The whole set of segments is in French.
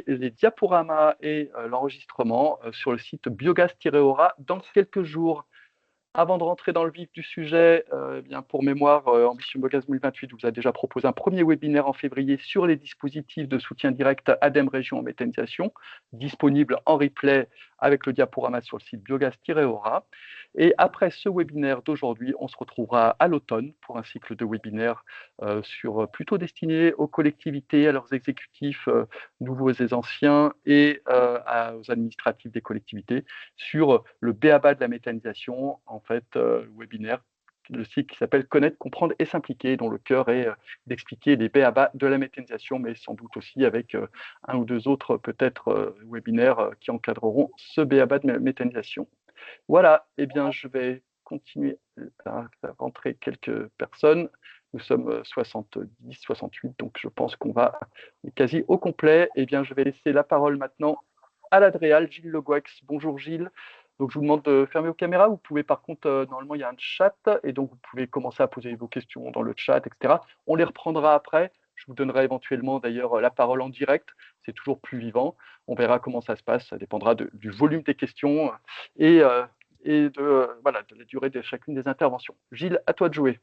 les diaporamas et l'enregistrement sur le site biogaz-aura dans quelques jours. Avant de rentrer dans le vif du sujet, eh bien pour mémoire, Ambition Biogaz 2028 vous a déjà proposé un premier webinaire en février sur les dispositifs de soutien direct ADEME Région en méthanisation, disponible en replay avec le diaporama sur le site biogaz-aura. Et après ce webinaire d'aujourd'hui, on se retrouvera à l'automne pour un cycle de webinaires plutôt destiné aux collectivités, à leurs exécutifs nouveaux et anciens, et aux administratifs des collectivités, sur le b.a.-ba de la méthanisation, en fait, webinaire, le cycle qui s'appelle Connaître, comprendre et s'impliquer, dont le cœur est d'expliquer les b.a.-ba de la méthanisation, mais sans doute aussi avec un ou deux autres peut-être webinaires qui encadreront ce b.a.-ba de méthanisation. Voilà, eh bien, je vais continuer à rentrer quelques personnes. Nous sommes 70, 68, donc je pense qu'on va quasi au complet. Eh bien, je vais laisser la parole maintenant à l'Adréal, Gilles Le Goix. Bonjour Gilles. Donc, je vous demande de fermer vos caméras. Vous pouvez, par contre, normalement, il y a un chat, et donc vous pouvez commencer à poser vos questions dans le chat, etc. On les reprendra après. Je vous donnerai éventuellement, d'ailleurs, la parole en direct. C'est toujours plus vivant. On verra comment ça se passe. Ça dépendra du volume des questions et de la durée de chacune des interventions. Gilles, à toi de jouer.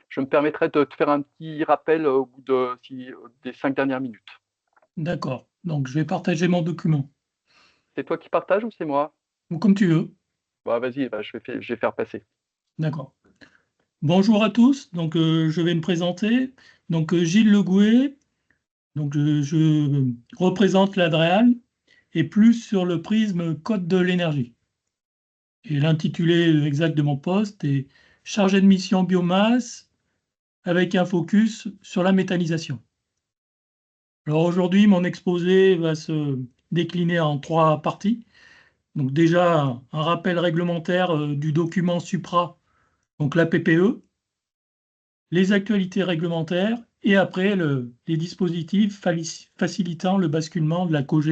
Je me permettrai de te faire un petit rappel au bout des 5 dernières minutes. D'accord. Donc, je vais partager mon document. C'est toi qui partages ou c'est moi? Ou comme tu veux. Bon, vas-y, je vais faire passer. D'accord. Bonjour à tous. Donc, je vais me présenter. Donc, Gilles Le Gouet. Donc, je représente l'Adréal et plus sur le prisme Code de l'énergie. Et l'intitulé exact de mon poste est chargé de mission biomasse avec un focus sur la méthanisation. Alors aujourd'hui, mon exposé va se décliner en 3 parties. Donc déjà, un rappel réglementaire du document supra, donc la PPE, les actualités réglementaires et après les dispositifs facilitant le basculement de la COGE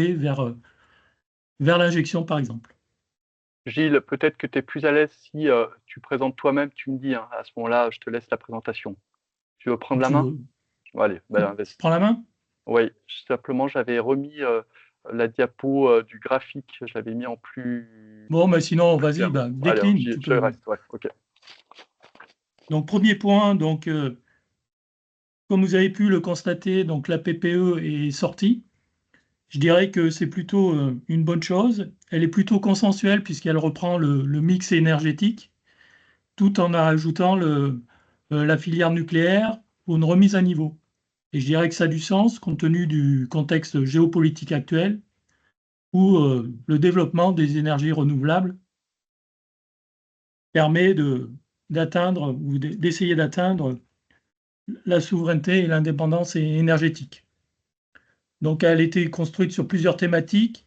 vers l'injection par exemple. Gilles, peut-être que tu es plus à l'aise si tu présentes toi-même, tu me dis, hein, à ce moment-là, je te laisse la présentation. Tu veux prendre Comme la tu main? veux. Bon, allez, vas-y. Prends la main? Oui, simplement, j'avais remis la diapo du graphique, je l'avais mis en plus, Bon, mais sinon, plus vas-y, clair. bah, Allez, alors, décline. Tu je peux. reste, ouais, ok. Donc premier point, donc comme vous avez pu le constater, donc la PPE est sortie. Je dirais que c'est plutôt une bonne chose. Elle est plutôt consensuelle puisqu'elle reprend le mix énergétique, tout en ajoutant la filière nucléaire pour une remise à niveau. Et je dirais que ça a du sens compte tenu du contexte géopolitique actuel où le développement des énergies renouvelables permet d'atteindre ou d'essayer d'atteindre la souveraineté et l'indépendance énergétique. Donc elle a été construite sur plusieurs thématiques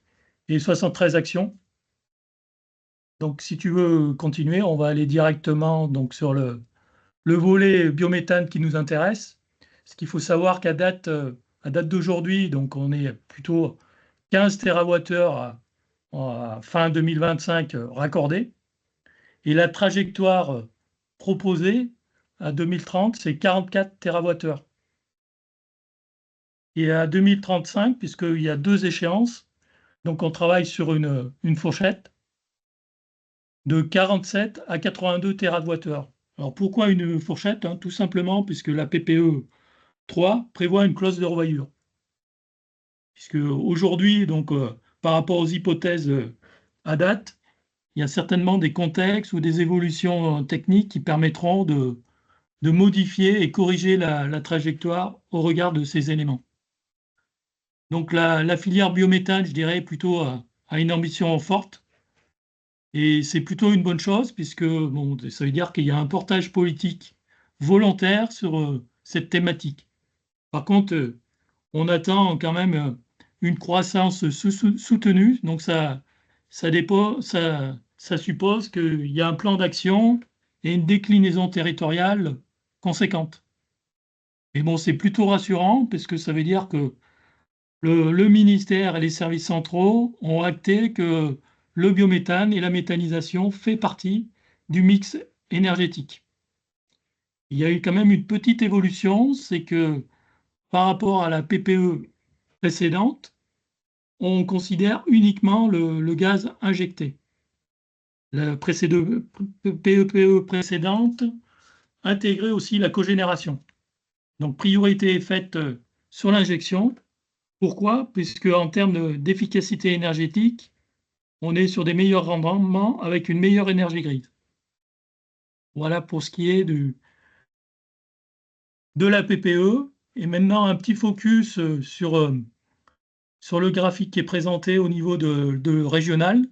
et 73 actions. Donc si tu veux continuer, on va aller directement donc, sur le volet biométhane qui nous intéresse. Ce qu'il faut savoir qu'à date d'aujourd'hui, donc on est plutôt 15 TWh à fin 2025 raccordés. Et la trajectoire proposée à 2030, c'est 44 TWh. Et à 2035, puisqu'il y a 2 échéances, donc on travaille sur une fourchette de 47 à 82 TWh. Alors pourquoi une fourchette? Tout simplement puisque la PPE 3 prévoit une clause de revoyure. Puisque aujourd'hui, donc, par rapport aux hypothèses à date, il y a certainement des contextes ou des évolutions techniques qui permettront de modifier et corriger la trajectoire au regard de ces éléments. Donc la filière biométhane, je dirais, plutôt a une ambition forte. Et c'est plutôt une bonne chose, puisque bon, ça veut dire qu'il y a un portage politique volontaire sur cette thématique. Par contre, on attend quand même une croissance soutenue, donc ça suppose qu'il y a un plan d'action et une déclinaison territoriale conséquente. Et bon, c'est plutôt rassurant, parce que ça veut dire que le ministère et les services centraux ont acté que le biométhane et la méthanisation fait partie du mix énergétique. Il y a eu quand même une petite évolution, c'est que par rapport à la PPE, précédente, on considère uniquement le gaz injecté. La PEPE précédente intégrait aussi la cogénération. Donc, priorité est faite sur l'injection. Pourquoi? Puisque en termes d'efficacité énergétique, on est sur des meilleurs rendements avec une meilleure énergie grise. Voilà pour ce qui est de la PPE. Et maintenant, un petit focus sur le graphique qui est présenté au niveau de régional.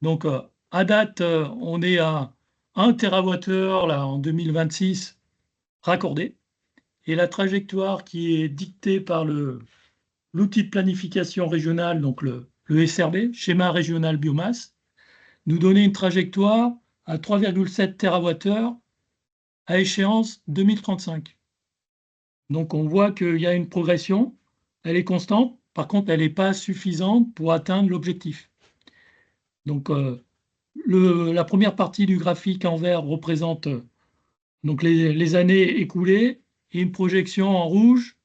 Donc, à date, on est à 1 TWh là, en 2026 raccordé. Et la trajectoire qui est dictée par l'outil de planification régionale, donc le SRB, schéma régional biomasse, nous donnait une trajectoire à 3,7 TWh à échéance 2035. Donc on voit qu'il y a une progression, elle est constante, par contre elle n'est pas suffisante pour atteindre l'objectif. Donc la première partie du graphique en vert représente donc les années écoulées et une projection en rouge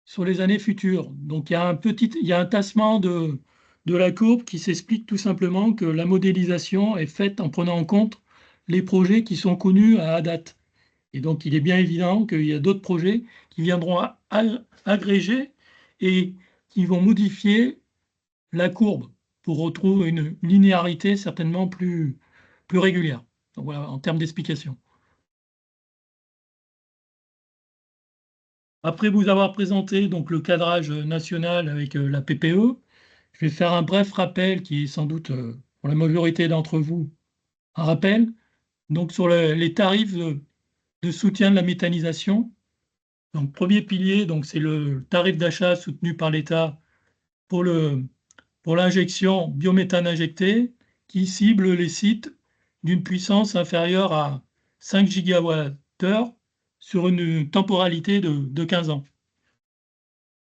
sur les années futures. Donc il y a un tassement de la courbe qui s'explique tout simplement que la modélisation est faite en prenant en compte les projets qui sont connus à date. Et donc il est bien évident qu'il y a d'autres projets qui viendront agréger et qui vont modifier la courbe pour retrouver une linéarité certainement plus régulière. Donc voilà, en termes d'explication. Après vous avoir présenté donc le cadrage national avec la PPE, je vais faire un bref rappel qui est sans doute pour la majorité d'entre vous un rappel. Donc sur les tarifs de soutien de la méthanisation. Donc premier pilier, donc c'est le tarif d'achat soutenu par l'État pour l'injection biométhane injecté qui cible les sites d'une puissance inférieure à 5 gigawattheures sur une temporalité de 15 ans.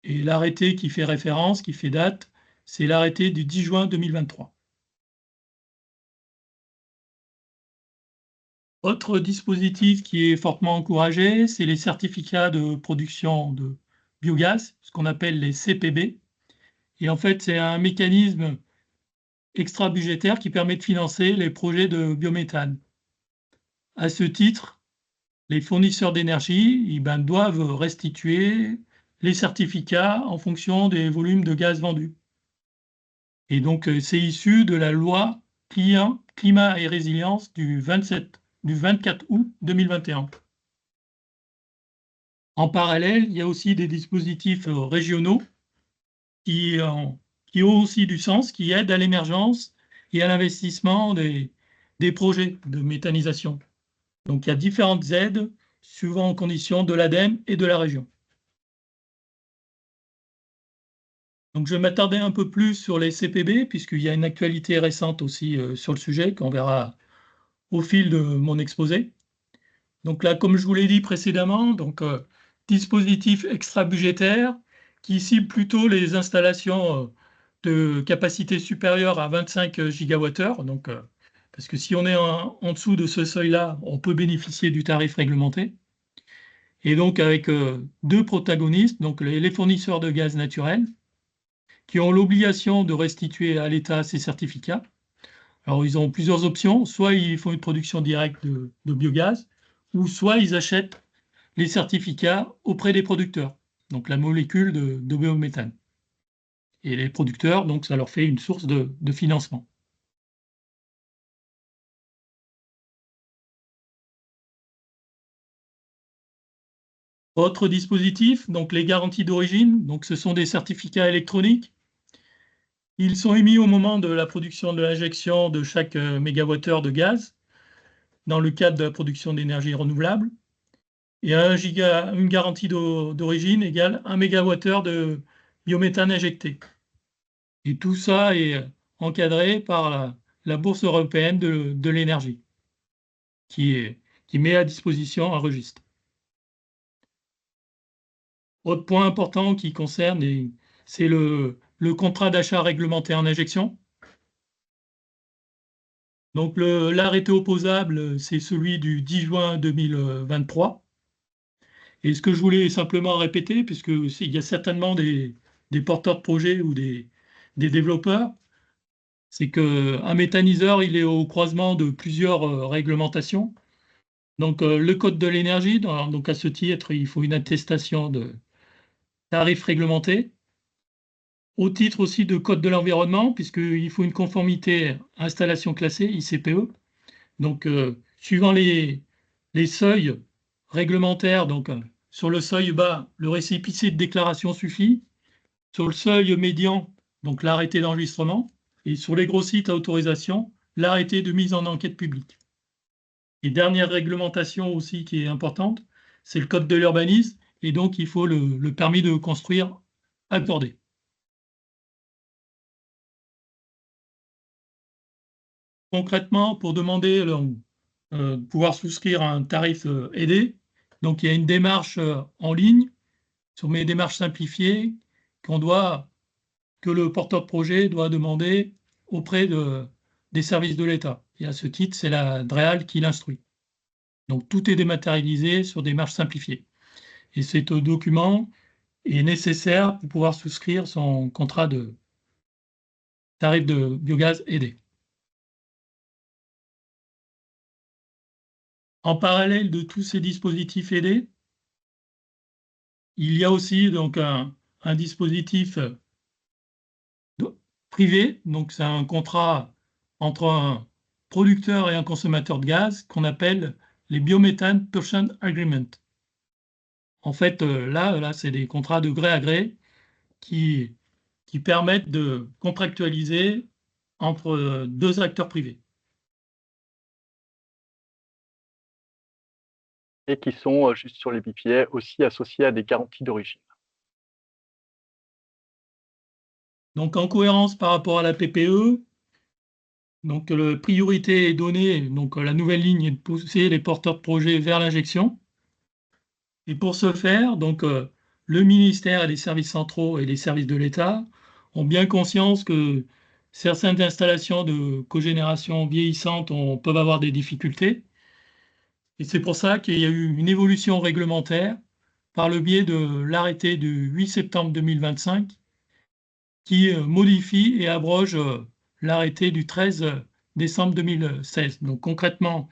Et l'arrêté qui fait référence, qui fait date, c'est l'arrêté du 10 juin 2023. Autre dispositif qui est fortement encouragé, c'est les certificats de production de biogaz, ce qu'on appelle les CPB. Et en fait, c'est un mécanisme extra-budgétaire qui permet de financer les projets de biométhane. À ce titre, les fournisseurs d'énergie doivent restituer les certificats en fonction des volumes de gaz vendus. Et donc, c'est issu de la loi Climat et Résilience du 24 août 2021. En parallèle, il y a aussi des dispositifs régionaux qui ont aussi du sens, qui aident à l'émergence et à l'investissement des projets de méthanisation. Donc, il y a différentes aides suivant aux conditions de l'ADEME et de la région. Donc, je vais m'attarder un peu plus sur les CPB, puisqu'il y a une actualité récente aussi sur le sujet qu'on verra au fil de mon exposé. Donc là, comme je vous l'ai dit précédemment, donc, dispositif extra-budgétaire qui cible plutôt les installations de capacité supérieure à 25 gigawattheures. Donc, parce que si on est en dessous de ce seuil-là, on peut bénéficier du tarif réglementé. Et donc avec deux protagonistes, donc les fournisseurs de gaz naturel, qui ont l'obligation de restituer à l'État ces certificats. Alors ils ont plusieurs options, soit ils font une production directe de biogaz, ou soit ils achètent les certificats auprès des producteurs, donc la molécule de biométhane. Et les producteurs, donc ça leur fait une source de financement. Autre dispositif, donc les garanties d'origine, donc ce sont des certificats électroniques. Ils sont émis au moment de la production de l'injection de chaque mégawattheure de gaz, dans le cadre de la production d'énergie renouvelable. Et une garantie d'origine égale 1 mégawattheure de biométhane injecté. Et tout ça est encadré par la Bourse européenne de l'énergie, qui met à disposition un registre. Autre point important qui concerne, c'est le contrat d'achat réglementé en injection. Donc l'arrêté opposable, c'est celui du 10 juin 2023. Et ce que je voulais simplement répéter, puisqu'il y a certainement des des porteurs de projets ou des développeurs, c'est qu'un méthaniseur, il est au croisement de plusieurs réglementations. Donc, le code de l'énergie, donc à ce titre, il faut une attestation de tarifs réglementés. Au titre aussi de code de l'environnement, puisqu'il faut une conformité installation classée, ICPE. Donc, suivant les seuils réglementaires, donc sur le seuil bas, le récépissé de déclaration suffit. Sur le seuil médian, donc l'arrêté d'enregistrement. Et sur les gros sites à autorisation, l'arrêté de mise en enquête publique. Et dernière réglementation aussi qui est importante, c'est le code de l'urbanisme. Et donc, il faut le permis de construire accordé. Concrètement, pour demander pouvoir souscrire un tarif aidé, donc il y a une démarche en ligne sur mes démarches simplifiées que le porteur de projet doit demander auprès des services de l'État. Et à ce titre, c'est la DREAL qui l'instruit. Donc tout est dématérialisé sur des démarches simplifiées. Et ce document est nécessaire pour pouvoir souscrire son contrat de tarif de biogaz aidé. En parallèle de tous ces dispositifs aidés, il y a aussi donc un dispositif privé, donc c'est un contrat entre un producteur et un consommateur de gaz qu'on appelle les Biométhane Purchase Agreement. En fait, là c'est des contrats de gré à gré qui permettent de contractualiser entre deux acteurs privés. Et qui sont, juste sur les BPA, aussi associés à des garanties d'origine. Donc en cohérence par rapport à la PPE, donc la priorité est donnée, donc la nouvelle ligne est de pousser les porteurs de projets vers l'injection. Et pour ce faire, donc le ministère et les services centraux et les services de l'État ont bien conscience que certaines installations de cogénération vieillissantes peuvent avoir des difficultés. Et c'est pour ça qu'il y a eu une évolution réglementaire par le biais de l'arrêté du 8 septembre 2025 qui modifie et abroge l'arrêté du 13 décembre 2016. Donc concrètement,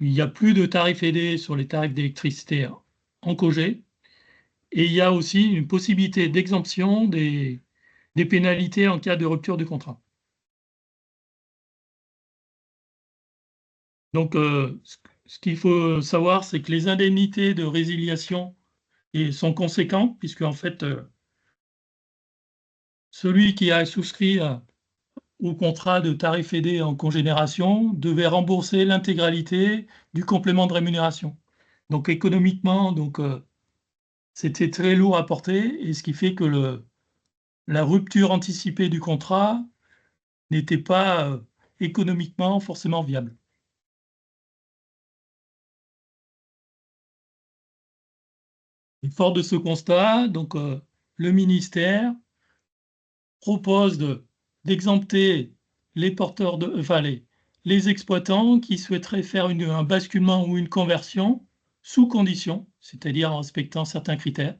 il n'y a plus de tarifs aidés sur les tarifs d'électricité en cogé. Et il y a aussi une possibilité d'exemption des pénalités en cas de rupture du contrat. Donc, ce qu'il faut savoir, c'est que les indemnités de résiliation sont conséquentes, puisque en fait, celui qui a souscrit au contrat de tarif aidé en cogénération devait rembourser l'intégralité du complément de rémunération. Donc économiquement, c'était très lourd à porter, et ce qui fait que la rupture anticipée du contrat n'était pas économiquement forcément viable. Et fort de ce constat, donc, le ministère propose d'exempter les porteurs les exploitants qui souhaiteraient faire un basculement ou une conversion sous condition, c'est-à-dire en respectant certains critères.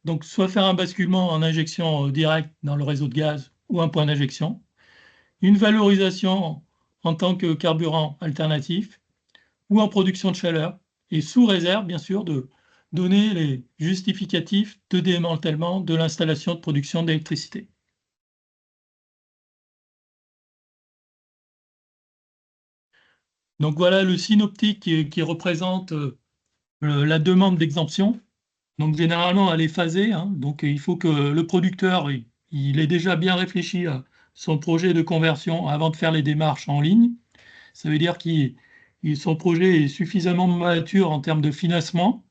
Donc, soit faire un basculement en injection directe dans le réseau de gaz ou un point d'injection, une valorisation en tant que carburant alternatif ou en production de chaleur, et sous réserve, bien sûr, de donner les justificatifs de démantèlement de l'installation de production d'électricité. Donc voilà le synoptique qui représente la demande d'exemption. Donc généralement, elle est phasée, hein, donc il faut que le producteur il ait déjà bien réfléchi à son projet de conversion avant de faire les démarches en ligne. Ça veut dire que son projet est suffisamment mature en termes de financement,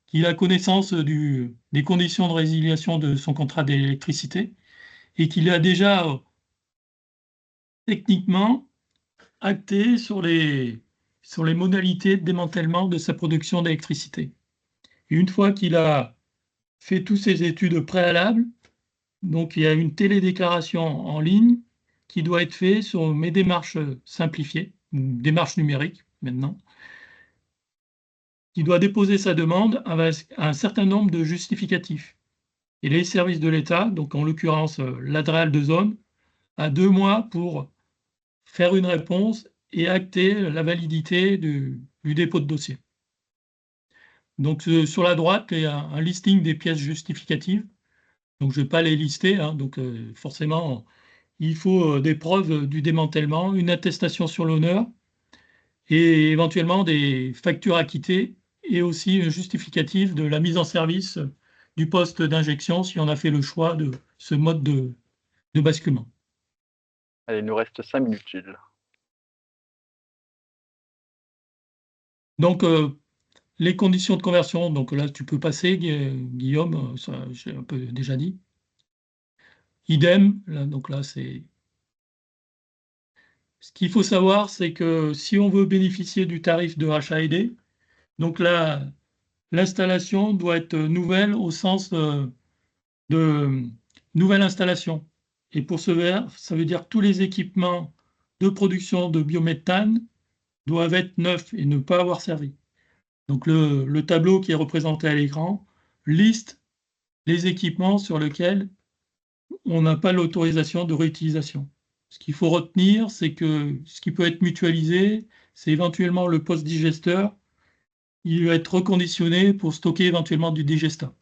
qu'il a connaissance des conditions de résiliation de son contrat d'électricité et qu'il a déjà techniquement acté sur les modalités de démantèlement de sa production d'électricité. Et une fois qu'il a fait toutes ces études préalables, donc il y a une télédéclaration en ligne qui doit être faite sur mes démarches simplifiées, démarches numériques maintenant, qui doit déposer sa demande avec un certain nombre de justificatifs. et les services de l'État, donc en l'occurrence l'ADREAL de zone, a 2 mois pour faire une réponse et acter la validité du dépôt de dossier. Donc sur la droite, il y a un listing des pièces justificatives. Donc je ne vais pas les lister, hein, donc forcément, il faut des preuves du démantèlement, une attestation sur l'honneur et éventuellement des factures acquittées et aussi un justificatif de la mise en service du poste d'injection si on a fait le choix de ce mode de basculement. Allez, il nous reste 5 minutes, Gilles. Donc, les conditions de conversion, donc là, tu peux passer, Guillaume, ça, j'ai un peu déjà dit. Idem, là, donc là, c'est. Ce qu'il faut savoir, c'est que si on veut bénéficier du tarif de rachat aidé, donc là, l'installation doit être nouvelle au sens de nouvelle installation. Et pour ce faire, ça veut dire que tous les équipements de production de biométhane doivent être neufs et ne pas avoir servi. Donc le tableau qui est représenté à l'écran liste les équipements sur lesquels on n'a pas l'autorisation de réutilisation. Ce qu'il faut retenir, c'est que ce qui peut être mutualisé, c'est éventuellement le poste digesteur. Il va être reconditionné pour stocker éventuellement du digestat.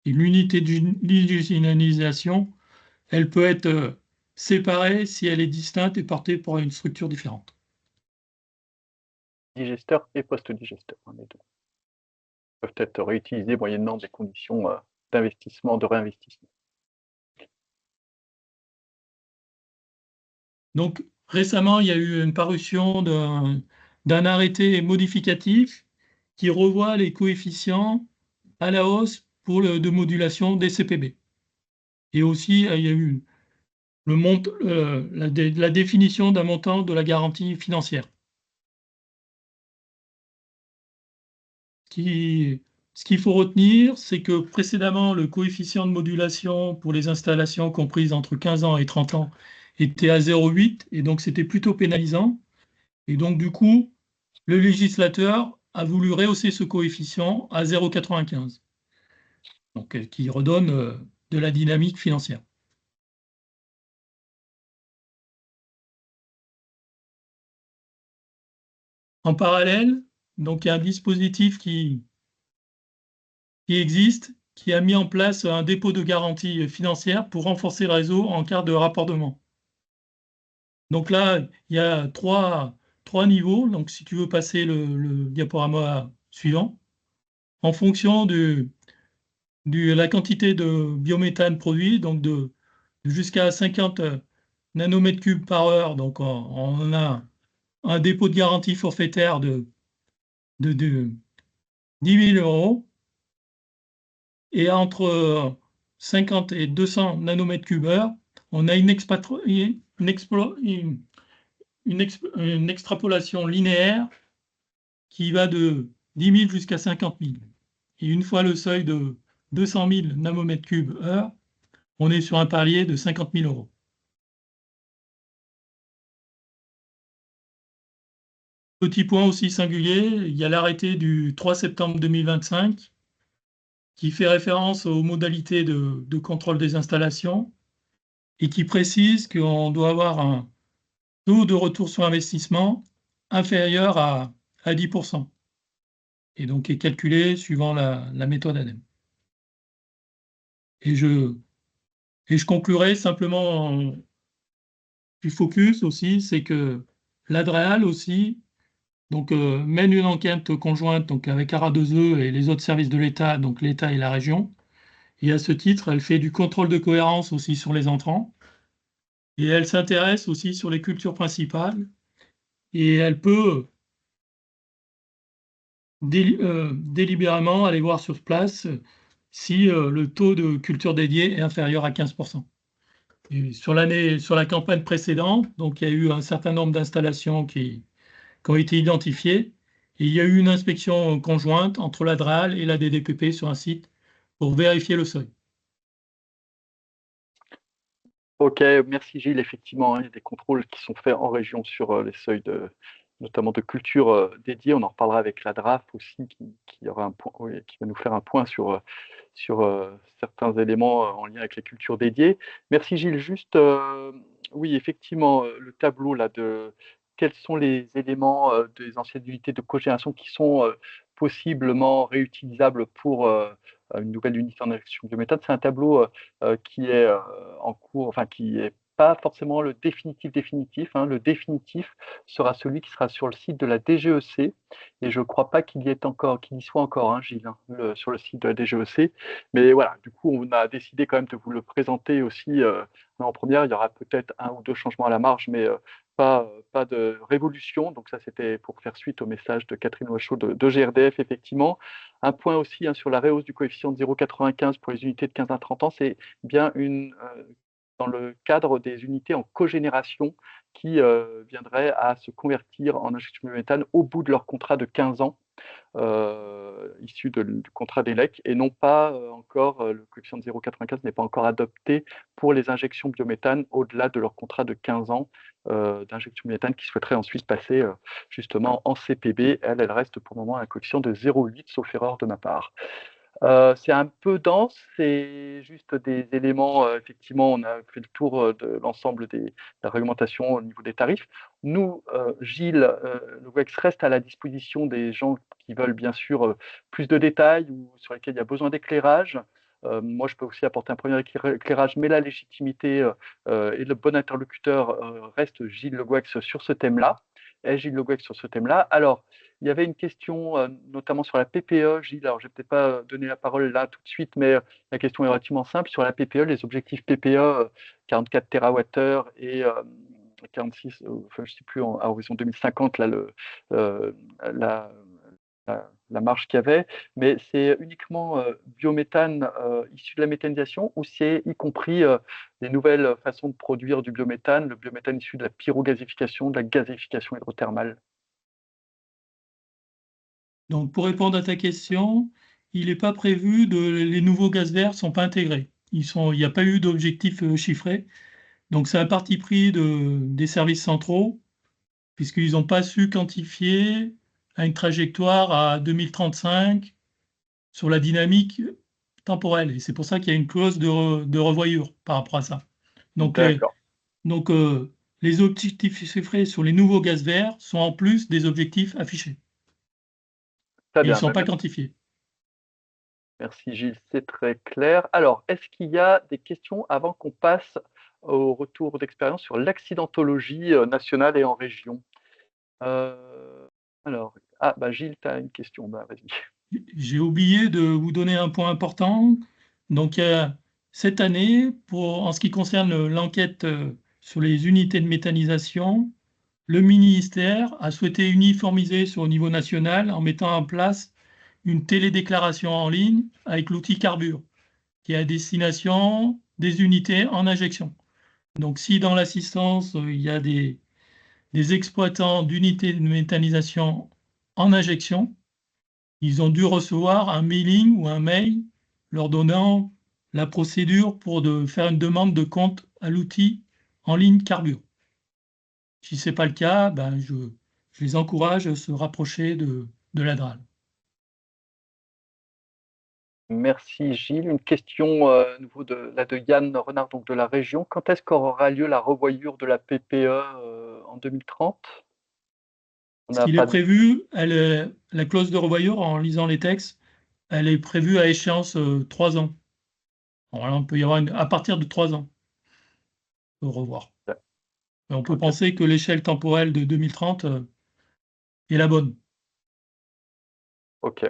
Et l'unité d'hygiénisation, elle peut être séparée si elle est distincte et portée par une structure différente. Digesteur et post-digesteur, hein, les deux peuvent être réutilisés moyennant des conditions d'investissement, de réinvestissement. Donc récemment, il y a eu une parution d'un arrêté modificatif qui revoit les coefficients à la hausse pour de modulation des CPB. Et aussi, il y a eu la définition d'un montant de la garantie financière. Ce qu'il faut retenir, c'est que précédemment, le coefficient de modulation pour les installations comprises entre 15 ans et 30 ans était à 0,8, et donc c'était plutôt pénalisant. Et donc, du coup, le législateur a voulu rehausser ce coefficient à 0,95, donc, qui redonne de la dynamique financière. En parallèle, donc, il y a un dispositif qui existe, qui a mis en place un dépôt de garantie financière pour renforcer le réseau en cas de raccordement. Donc là, il y a trois niveaux. Donc, si tu veux passer le diaporama suivant, en fonction de la quantité de biométhane produit, donc jusqu'à 50 nanomètres cubes par heure, donc on a un dépôt de garantie forfaitaire de 10 000 euros. Et entre 50 et 200 nanomètres cubes heure, on a une extrapolation linéaire qui va de 10 000 jusqu'à 50 000. Et une fois le seuil de 200 000 nanomètres cubes heure, on est sur un palier de 50 000 euros. Petit point aussi singulier, il y a l'arrêté du 3 septembre 2025 qui fait référence aux modalités de contrôle des installations et qui précise qu'on doit avoir un taux de retour sur investissement inférieur à 10%, et donc est calculé suivant la méthode ADEME. Et je conclurai simplement du focus aussi, c'est que l'ADREAL aussi donc, mène une enquête conjointe donc, avec ARA2E et les autres services de l'État, donc l'État et la région. Et à ce titre, elle fait du contrôle de cohérence aussi sur les entrants. Et elle s'intéresse aussi sur les cultures principales. Et elle peut délibérément aller voir sur place si le taux de culture dédiée est inférieur à 15%. Et sur la campagne précédente, donc il y a eu un certain nombre d'installations qui ont été identifiées. Et il y a eu une inspection conjointe entre la DRAL et la DDPP sur un site pour vérifier le seuil. Ok, merci Gilles. Effectivement, il y a des contrôles qui sont faits en région sur les seuils notamment de culture dédiée. On en reparlera avec la DRAF aussi, qui aura un point, oui, qui va nous faire un point sur certains éléments en lien avec les cultures dédiées. Merci Gilles. Juste, oui, effectivement, le tableau là de quels sont les éléments des anciennes unités de cogénération qui sont possiblement réutilisables pour une nouvelle unité en injection de biométhane. C'est un tableau qui est en cours, enfin qui est pas forcément le définitif. Hein. Le définitif sera celui qui sera sur le site de la DGEC. Et je ne crois pas qu'il y soit encore, hein, Gilles, hein, sur le site de la DGEC. Mais voilà, du coup, on a décidé quand même de vous le présenter aussi en première. Il y aura peut-être un ou deux changements à la marge, mais pas de révolution. Donc ça, c'était pour faire suite au message de Catherine Wachot de GRDF, effectivement. Un point aussi hein, sur la rehausse du coefficient de 0,95 pour les unités de 15 à 30 ans, c'est bien dans le cadre des unités en cogénération qui viendraient à se convertir en injection de méthane au bout de leur contrat de 15 ans, issu du contrat d'ELEC, et non pas encore, le coefficient de 0,95 n'est pas encore adopté pour les injections biométhane au-delà de leur contrat de 15 ans d'injection biométhane qui souhaiteraient ensuite passer justement en CPB. Elle reste pour le moment à un coefficient de 0,8, sauf erreur de ma part. C'est un peu dense, c'est juste des éléments, effectivement, on a fait le tour de l'ensemble de la réglementation au niveau des tarifs. Nous, Gilles, le WEX reste à la disposition des gens qui veulent bien sûr plus de détails ou sur lesquels il y a besoin d'éclairage. Moi, je peux aussi apporter un premier éclairage, mais la légitimité et le bon interlocuteur reste Gilles Le Gouex sur ce thème-là. Et Gilles Le Gouex sur ce thème-là. Alors, il y avait une question notamment sur la PPE, Gilles. Alors, je ne vais peut-être pas donner la parole là tout de suite, mais la question est relativement simple. Sur la PPE, les objectifs PPE, 44 TWh et 46, enfin, je ne sais plus, à horizon 2050, là, la, la marge qu'il y avait, mais c'est uniquement biométhane issu de la méthanisation ou c'est y compris les nouvelles façons de produire du biométhane, le biométhane issu de la pyrogasification, de la gazéification hydrothermale? Donc, pour répondre à ta question, il n'est pas prévu les nouveaux gaz verts ne sont pas intégrés. Il n'y a pas eu d'objectif chiffré. Donc, c'est un parti pris des services centraux, puisqu'ils n'ont pas su quantifier à une trajectoire à 2035 sur la dynamique temporelle. Et c'est pour ça qu'il y a une clause de revoyure par rapport à ça. Donc, D'accord. les objectifs chiffrés sur les nouveaux gaz verts sont en plus des objectifs affichés. Très Et ils ne bien. sont pas quantifiés. Merci Gilles, c'est très clair. Alors, est-ce qu'il y a des questions avant qu'on passe au retour d'expérience sur l'accidentologie nationale et en région? Euh, alors, Gilles, tu as une question, vas-y. J'ai oublié de vous donner un point important. Donc, cette année, en ce qui concerne l'enquête sur les unités de méthanisation, le ministère a souhaité uniformiser sur le niveau national en mettant en place une télédéclaration en ligne avec l'outil Carbure, qui est à destination des unités en injection. Donc, si dans l'assistance, il y a des exploitants d'unités de méthanisation en injection, ils ont dû recevoir un mailing ou un mail leur donnant la procédure pour faire une demande de compte à l'outil en ligne Carbure. Si ce n'est pas le cas, je les encourage à se rapprocher de la DRAL. Merci Gilles. Une question à nouveau de Yann Renard, donc de la région. Quand est-ce qu'aura lieu la revoyure de la PPE en 2030? On Ce n'a qu'il est pas de... prévu, la clause de revoyure, en lisant les textes, elle est prévue à échéance 3 ans. Alors, on peut y avoir à partir de 3 ans pour revoir. Et on peut Ok. penser que l'échelle temporelle de 2030 est la bonne. Ok.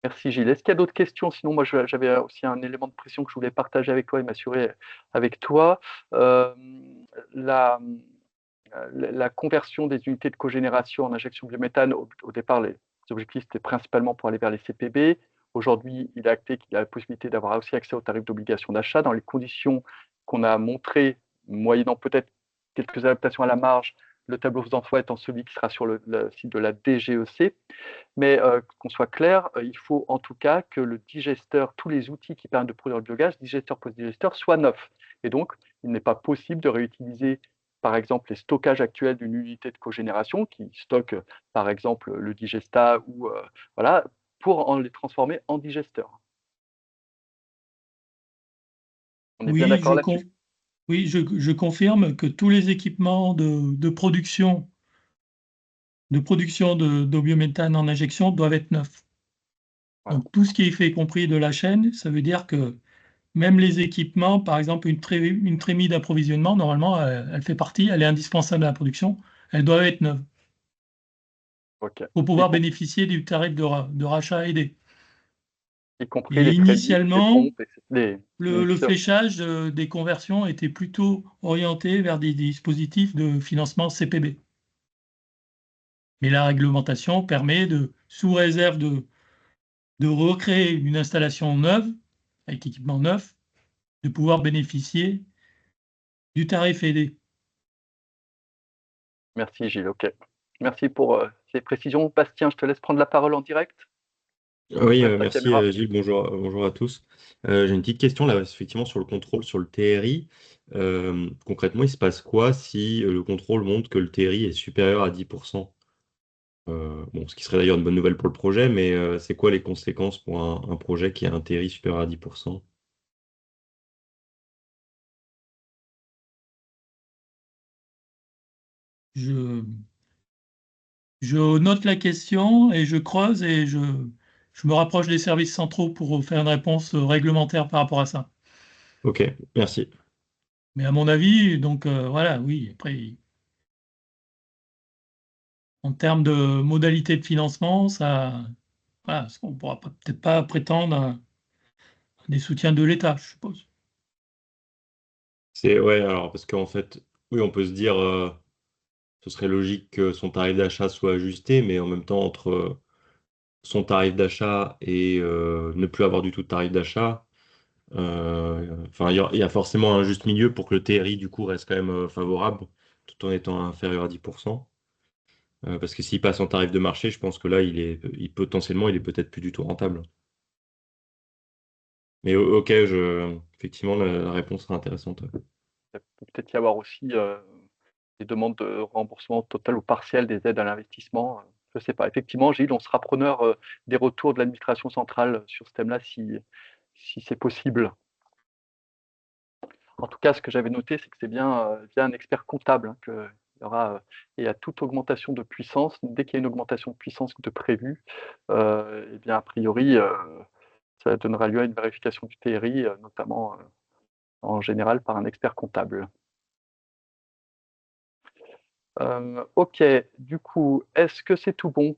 Merci Gilles. Est-ce qu'il y a d'autres questions? Sinon, moi, j'avais aussi un élément de pression que je voulais partager avec toi et m'assurer avec toi. Euh, la, la conversion des unités de cogénération en injection de biométhane, au départ, les objectifs étaient principalement pour aller vers les CPB. Aujourd'hui, il est acté qu'il a la possibilité d'avoir aussi accès aux tarifs d'obligation d'achat dans les conditions qu'on a montrées, moyennant peut-être quelques adaptations à la marge, le tableau d'emploi étant celui qui sera sur le site de la DGEC. Mais qu'on soit clair, il faut en tout cas que le digesteur, tous les outils qui permettent de produire le biogaz, digesteur post-digesteur, soient neufs. Et donc, il n'est pas possible de réutiliser, par exemple, les stockages actuels d'une unité de cogénération qui stocke, par exemple, le digestat ou voilà, pour les transformer en digesteur. On est bien d'accord là-dessus? Oui, je confirme que tous les équipements de production de biométhane en injection doivent être neufs. Voilà. Donc tout ce qui est fait, y compris de la chaîne, ça veut dire que même les équipements, par exemple une trémie d'approvisionnement, normalement, elle fait partie, elle est indispensable à la production, elles doivent être neuves OK. pour pouvoir bénéficier du tarif de rachat aidé. Y compris Et les trémies, les initialement, pompes, les le mixeurs. fléchage des conversions était plutôt orienté vers des dispositifs de financement CPB. Mais la réglementation permet sous réserve de recréer une installation neuve, avec équipement neuf, de pouvoir bénéficier du tarif aidé. Merci Gilles, OK. Merci pour ces précisions. Bastien, je te laisse prendre la parole en direct. Oui, Ouvrir ta merci caméra. Gilles, bonjour à tous. J'ai une petite question là, effectivement, sur le contrôle sur le TRI. Concrètement, il se passe quoi si le contrôle montre que le TRI est supérieur à 10%? Bon, ce qui serait d'ailleurs une bonne nouvelle pour le projet, mais c'est quoi les conséquences pour un projet qui a un TRI supérieur à 10%? Je, je note la question et je creuse et je me rapproche des services centraux pour faire une réponse réglementaire par rapport à ça. Ok, merci. Mais à mon avis, donc voilà, oui, après, en termes de modalités de financement, ça, voilà, on ne pourra peut-être pas prétendre à des soutiens de l'État, je suppose. Ouais, alors parce qu'en fait, oui, on peut se dire, ce serait logique que son tarif d'achat soit ajusté, mais en même temps, entre son tarif d'achat et ne plus avoir du tout de tarif d'achat. Enfin, il y a forcément un juste milieu pour que le TRI du coup reste quand même favorable, tout en étant inférieur à 10%. Parce que s'il passe en tarif de marché, je pense que là, potentiellement, il est peut-être plus du tout rentable. Mais ok, effectivement, la réponse sera intéressante. Il peut peut-être y avoir aussi des demandes de remboursement total ou partiel des aides à l'investissement. Je ne sais pas. Effectivement, Gilles, on sera preneur des retours de l'administration centrale sur ce thème-là si c'est possible. En tout cas, ce que j'avais noté, c'est que c'est bien via un expert comptable qu'il y aura, et à toute augmentation de puissance, dès qu'il y a une augmentation de puissance de prévue, eh bien, a priori, ça donnera lieu à une vérification du TRI, notamment en général par un expert comptable. Ok, du coup, est-ce que c'est tout bon?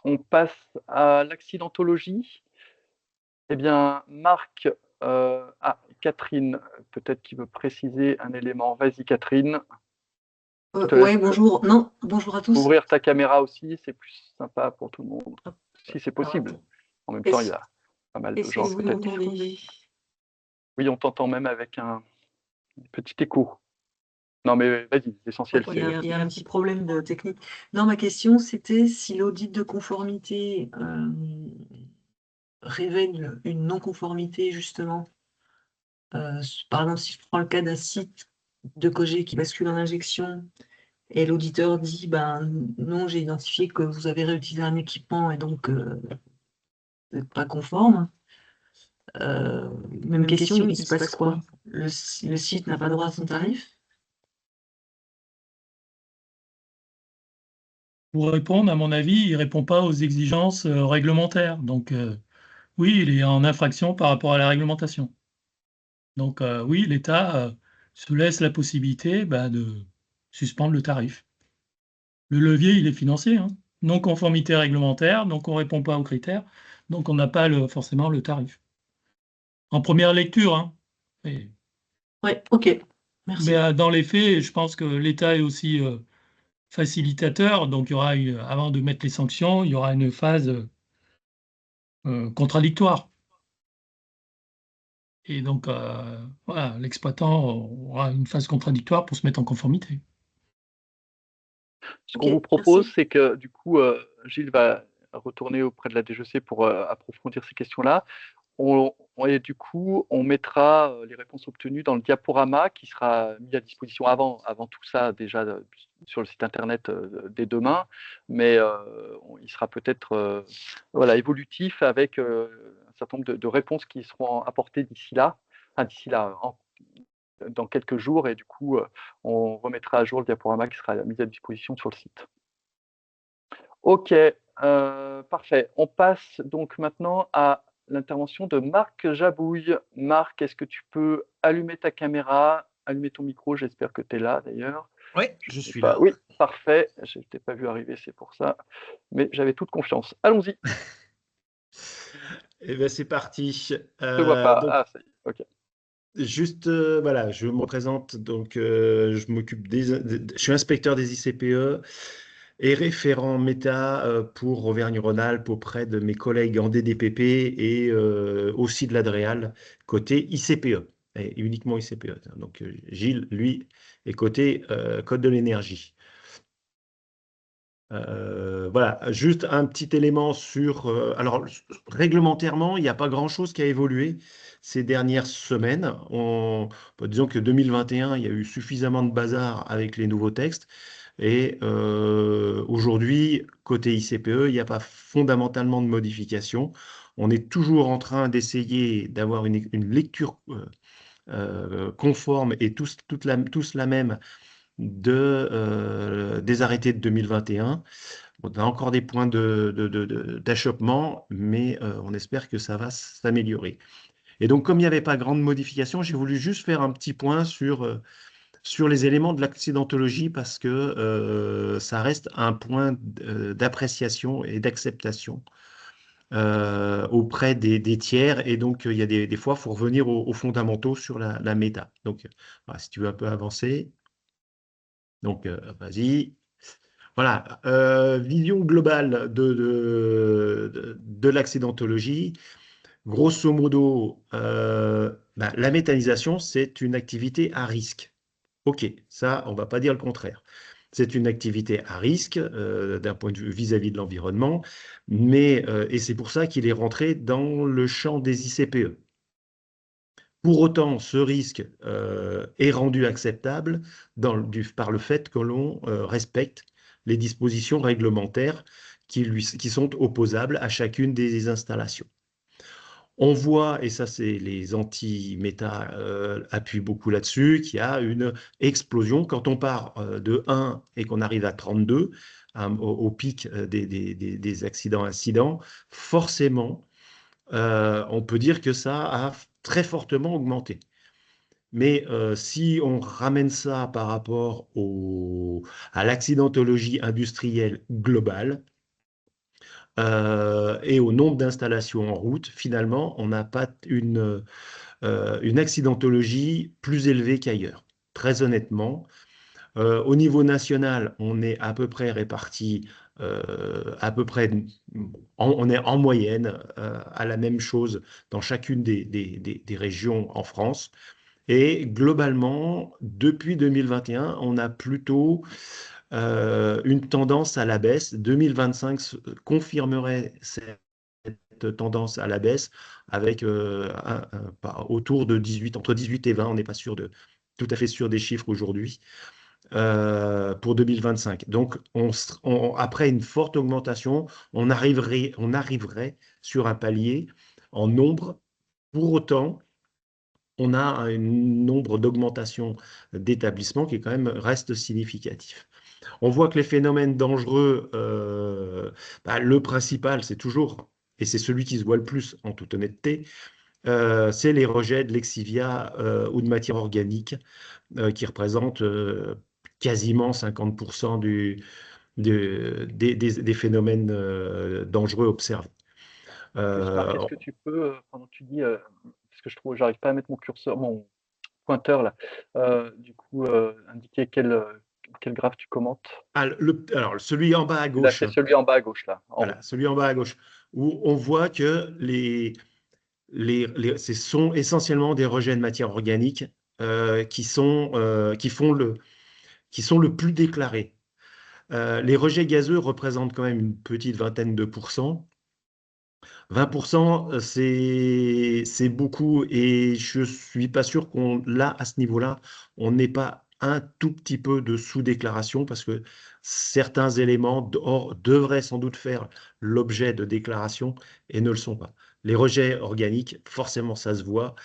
On passe à l'accidentologie. Eh bien, Marc, Catherine, peut-être qu'il veut préciser un élément. Vas-y, Catherine. Je te laisse Ouais, bonjour. Non, bonjour à tous. ouvrir ta caméra aussi, c'est plus sympa pour tout le monde, si c'est Alors, possible. En même temps, il y a pas mal de est-ce que gens vous peut-être. m'entendez? Oui, on t'entend même avec un petit écho. Non, mais vas-y, l'essentiel, Ouais, c'est... il y a un petit problème de technique. Non, ma question, c'était si l'audit de conformité révèle une non-conformité, justement. Par exemple, si je prends le cas d'un site de Cogé qui bascule en injection et l'auditeur dit, ben non, j'ai identifié que vous avez réutilisé un équipement et donc vous n'êtes pas conforme. Même question, il se passe quoi? Le site n'a pas droit à son tarif? Pour répondre, à mon avis, il ne répond pas aux exigences réglementaires. Donc, oui, il est en infraction par rapport à la réglementation. Donc, oui, l'État se laisse la possibilité de suspendre le tarif. Le levier, il est financier, hein. Non-conformité réglementaire, donc on ne répond pas aux critères, donc on n'a pas forcément le tarif. En première lecture, hein. Ouais, ok, Mais merci. dans les faits, je pense que l'État est aussi facilitateur, donc il y aura avant de mettre les sanctions, il y aura une phase contradictoire. Et donc, voilà, l'exploitant aura une phase contradictoire pour se mettre en conformité. Ce Ok, qu'on vous propose, merci. c'est que du coup, Gilles va retourner auprès de la DGEC pour approfondir ces questions-là. Et du coup, on mettra les réponses obtenues dans le diaporama qui sera mis à disposition avant tout ça, déjà sur le site internet dès demain, mais il sera peut-être voilà, évolutif avec un certain nombre de réponses qui seront apportées d'ici là, d'ici là, dans quelques jours, et du coup, on remettra à jour le diaporama qui sera mis à disposition sur le site. Ok, parfait. On passe donc maintenant à l'intervention de Marc Jabouille. Marc, est-ce que tu peux allumer ta caméra, allumer ton micro? J'espère que tu es là d'ailleurs. Oui, je suis là. Oui, parfait. Je ne t'ai pas vu arriver, c'est pour ça. Mais j'avais toute confiance. Allons-y. Eh bien, c'est parti. Je te vois pas. Donc, Ah, ça y est. Ok. juste, voilà, je me représente. Donc, je m'occupe je suis inspecteur des ICPE et référent méta pour Auvergne-Rhône-Alpes auprès de mes collègues en DDPP et aussi de l'Adréal côté ICPE et uniquement ICPE. Donc, Gilles, lui, est côté Code de l'énergie. Voilà, juste un petit élément sur... alors, réglementairement, il n'y a pas grand-chose qui a évolué ces dernières semaines. Disons que 2021, il y a eu suffisamment de bazar avec les nouveaux textes. Et aujourd'hui, côté ICPE, il n'y a pas fondamentalement de modifications. On est toujours en train d'essayer d'avoir une lecture conforme et tous la même des arrêtés de 2021. On a encore des points d'achoppement, mais on espère que ça va s'améliorer. Et donc, comme il n'y avait pas grande modification, j'ai voulu juste faire un petit point sur les éléments de l'accidentologie parce que ça reste un point d'appréciation et d'acceptation auprès des tiers. Et donc, il y a des fois, il faut revenir aux fondamentaux sur la méta. Donc, voilà, si tu veux un peu avancer. Donc, vas-y. Voilà, vision globale de l'accidentologie. Grosso modo, la méthanisation, c'est une activité à risque. OK, ça, on ne va pas dire le contraire. C'est une activité à risque d'un point de vue vis-à-vis de l'environnement, mais et c'est pour ça qu'il est rentré dans le champ des ICPE. Pour autant, ce risque est rendu acceptable par le fait que l'on respecte les dispositions réglementaires qui sont opposables à chacune des installations. On voit, et ça c'est les anti-méta appuient beaucoup là-dessus, qu'il y a une explosion. Quand on part de 1 et qu'on arrive à 32, au pic des accidents-incidents, forcément, on peut dire que ça a très fortement augmenté. Mais si on ramène ça par rapport à l'accidentologie industrielle globale et au nombre d'installations en route, finalement, on n'a pas une accidentologie plus élevée qu'ailleurs. Très honnêtement, au niveau national, on est à peu près répartis, on est en moyenne à la même chose dans chacune des régions en France. Et globalement, depuis 2021, on a plutôt une tendance à la baisse. 2025 confirmerait cette tendance à la baisse avec autour de 18, entre 18 et 20. On n'est pas tout à fait sûr des chiffres aujourd'hui pour 2025. Donc, après une forte augmentation, on arriverait sur un palier en nombre. Pour autant, on a un nombre d'augmentation d'établissements qui quand même reste significatif. On voit que les phénomènes dangereux, le principal, c'est toujours, et c'est celui qui se voit le plus en toute honnêteté, c'est les rejets de lexivia ou de matière organique qui représentent quasiment 50% des phénomènes dangereux observés. Est-ce que tu peux, pendant que tu dis, parce que je trouve, j'arrive pas à mettre mon curseur, mon pointeur là, du coup, indiquer quel graphe tu commentes? Alors, celui en bas à Là, gauche. c'est celui en bas à gauche là. Voilà, celui en bas à gauche, où on voit que ce sont essentiellement des rejets de matière organique qui sont le plus déclarés. Les rejets gazeux représentent quand même une petite vingtaine de pourcents. 20%, c'est beaucoup et je ne suis pas sûr à ce niveau-là, on n'ait pas un tout petit peu de sous-déclaration parce que certains éléments devraient sans doute faire l'objet de déclaration et ne le sont pas. les rejets organiques, forcément, ça se voit,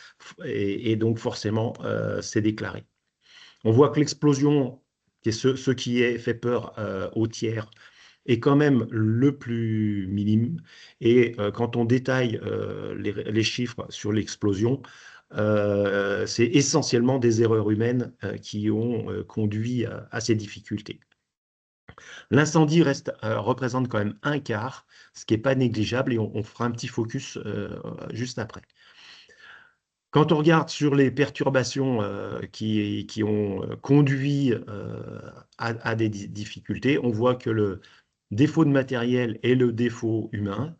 et donc forcément, c'est déclaré. On voit que l'explosion, qui est ce qui fait peur aux tiers, est quand même le plus minime. Et quand on détaille les chiffres sur l'explosion, c'est essentiellement des erreurs humaines qui ont conduit à ces difficultés. L'incendie représente quand même un quart, ce qui n'est pas négligeable, et on fera un petit focus juste après. Quand on regarde sur les perturbations qui ont conduit à des difficultés, on voit que le défaut de matériel et le défaut humain,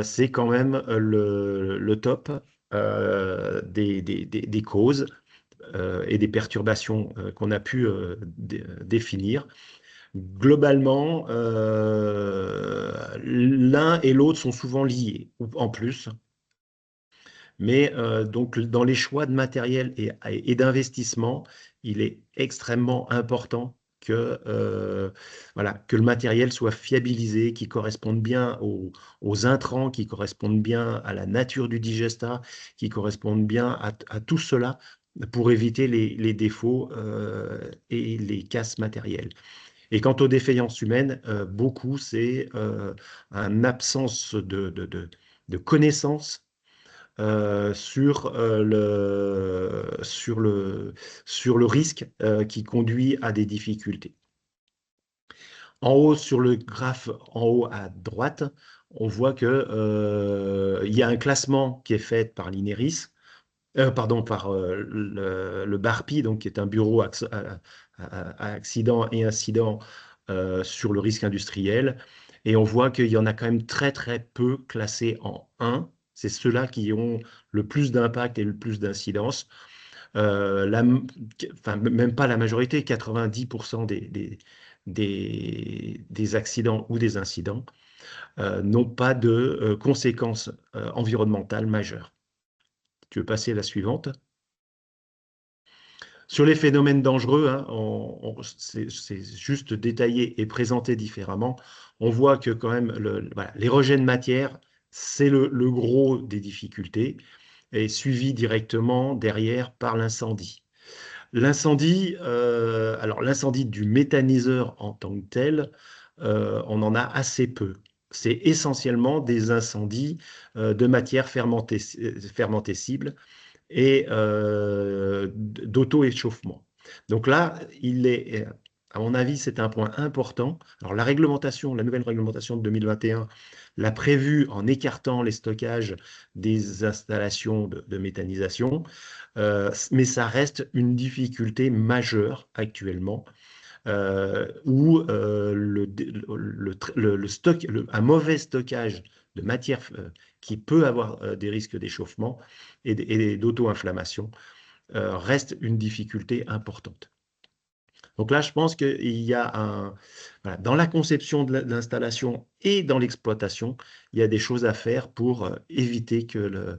c'est quand même le top des causes et des perturbations qu'on a pu définir. Globalement, l'un et l'autre sont souvent liés, ou en plus. Mais donc, dans les choix de matériel et d'investissement, il est extrêmement important que, voilà, que le matériel soit fiabilisé, qu'il corresponde bien aux intrants, qu'il corresponde bien à la nature du digestat, qu'il corresponde bien à tout cela pour éviter les défauts et les casses matérielles. Et quant aux défaillances humaines, beaucoup, c'est une absence de connaissances sur le risque qui conduit à des difficultés. En haut, sur le graphe en haut à droite, on voit que il y a un classement qui est fait par l'INERIS, pardon, par le BARPI, donc qui est un bureau à accidents et incidents sur le risque industriel. Et on voit qu'il y en a quand même très très peu classés en 1. C'est ceux-là qui ont le plus d'impact et le plus d'incidence. Enfin, même pas la majorité, 90% des accidents ou des incidents n'ont pas de conséquences environnementales majeures. Tu veux passer à la suivante? Sur les phénomènes dangereux, hein, c'est juste détaillé et présenté différemment. On voit que quand même voilà, les rejets de matière, c'est le gros des difficultés, et suivi directement derrière par l'incendie. L'incendie, alors l'incendie du méthaniseur en tant que tel, on en a assez peu. C'est essentiellement des incendies de matières fermentescibles et d'auto-échauffement. Donc là, à mon avis, c'est un point important. Alors la réglementation, la nouvelle réglementation de 2021 l'a prévu en écartant les stockages des installations de méthanisation, mais ça reste une difficulté majeure actuellement. Où un mauvais stockage de matière qui peut avoir des risques d'échauffement et d'auto-inflammation reste une difficulté importante. Donc là, je pense qu'il y a voilà, dans la conception de l'installation et dans l'exploitation, il y a des choses à faire pour éviter que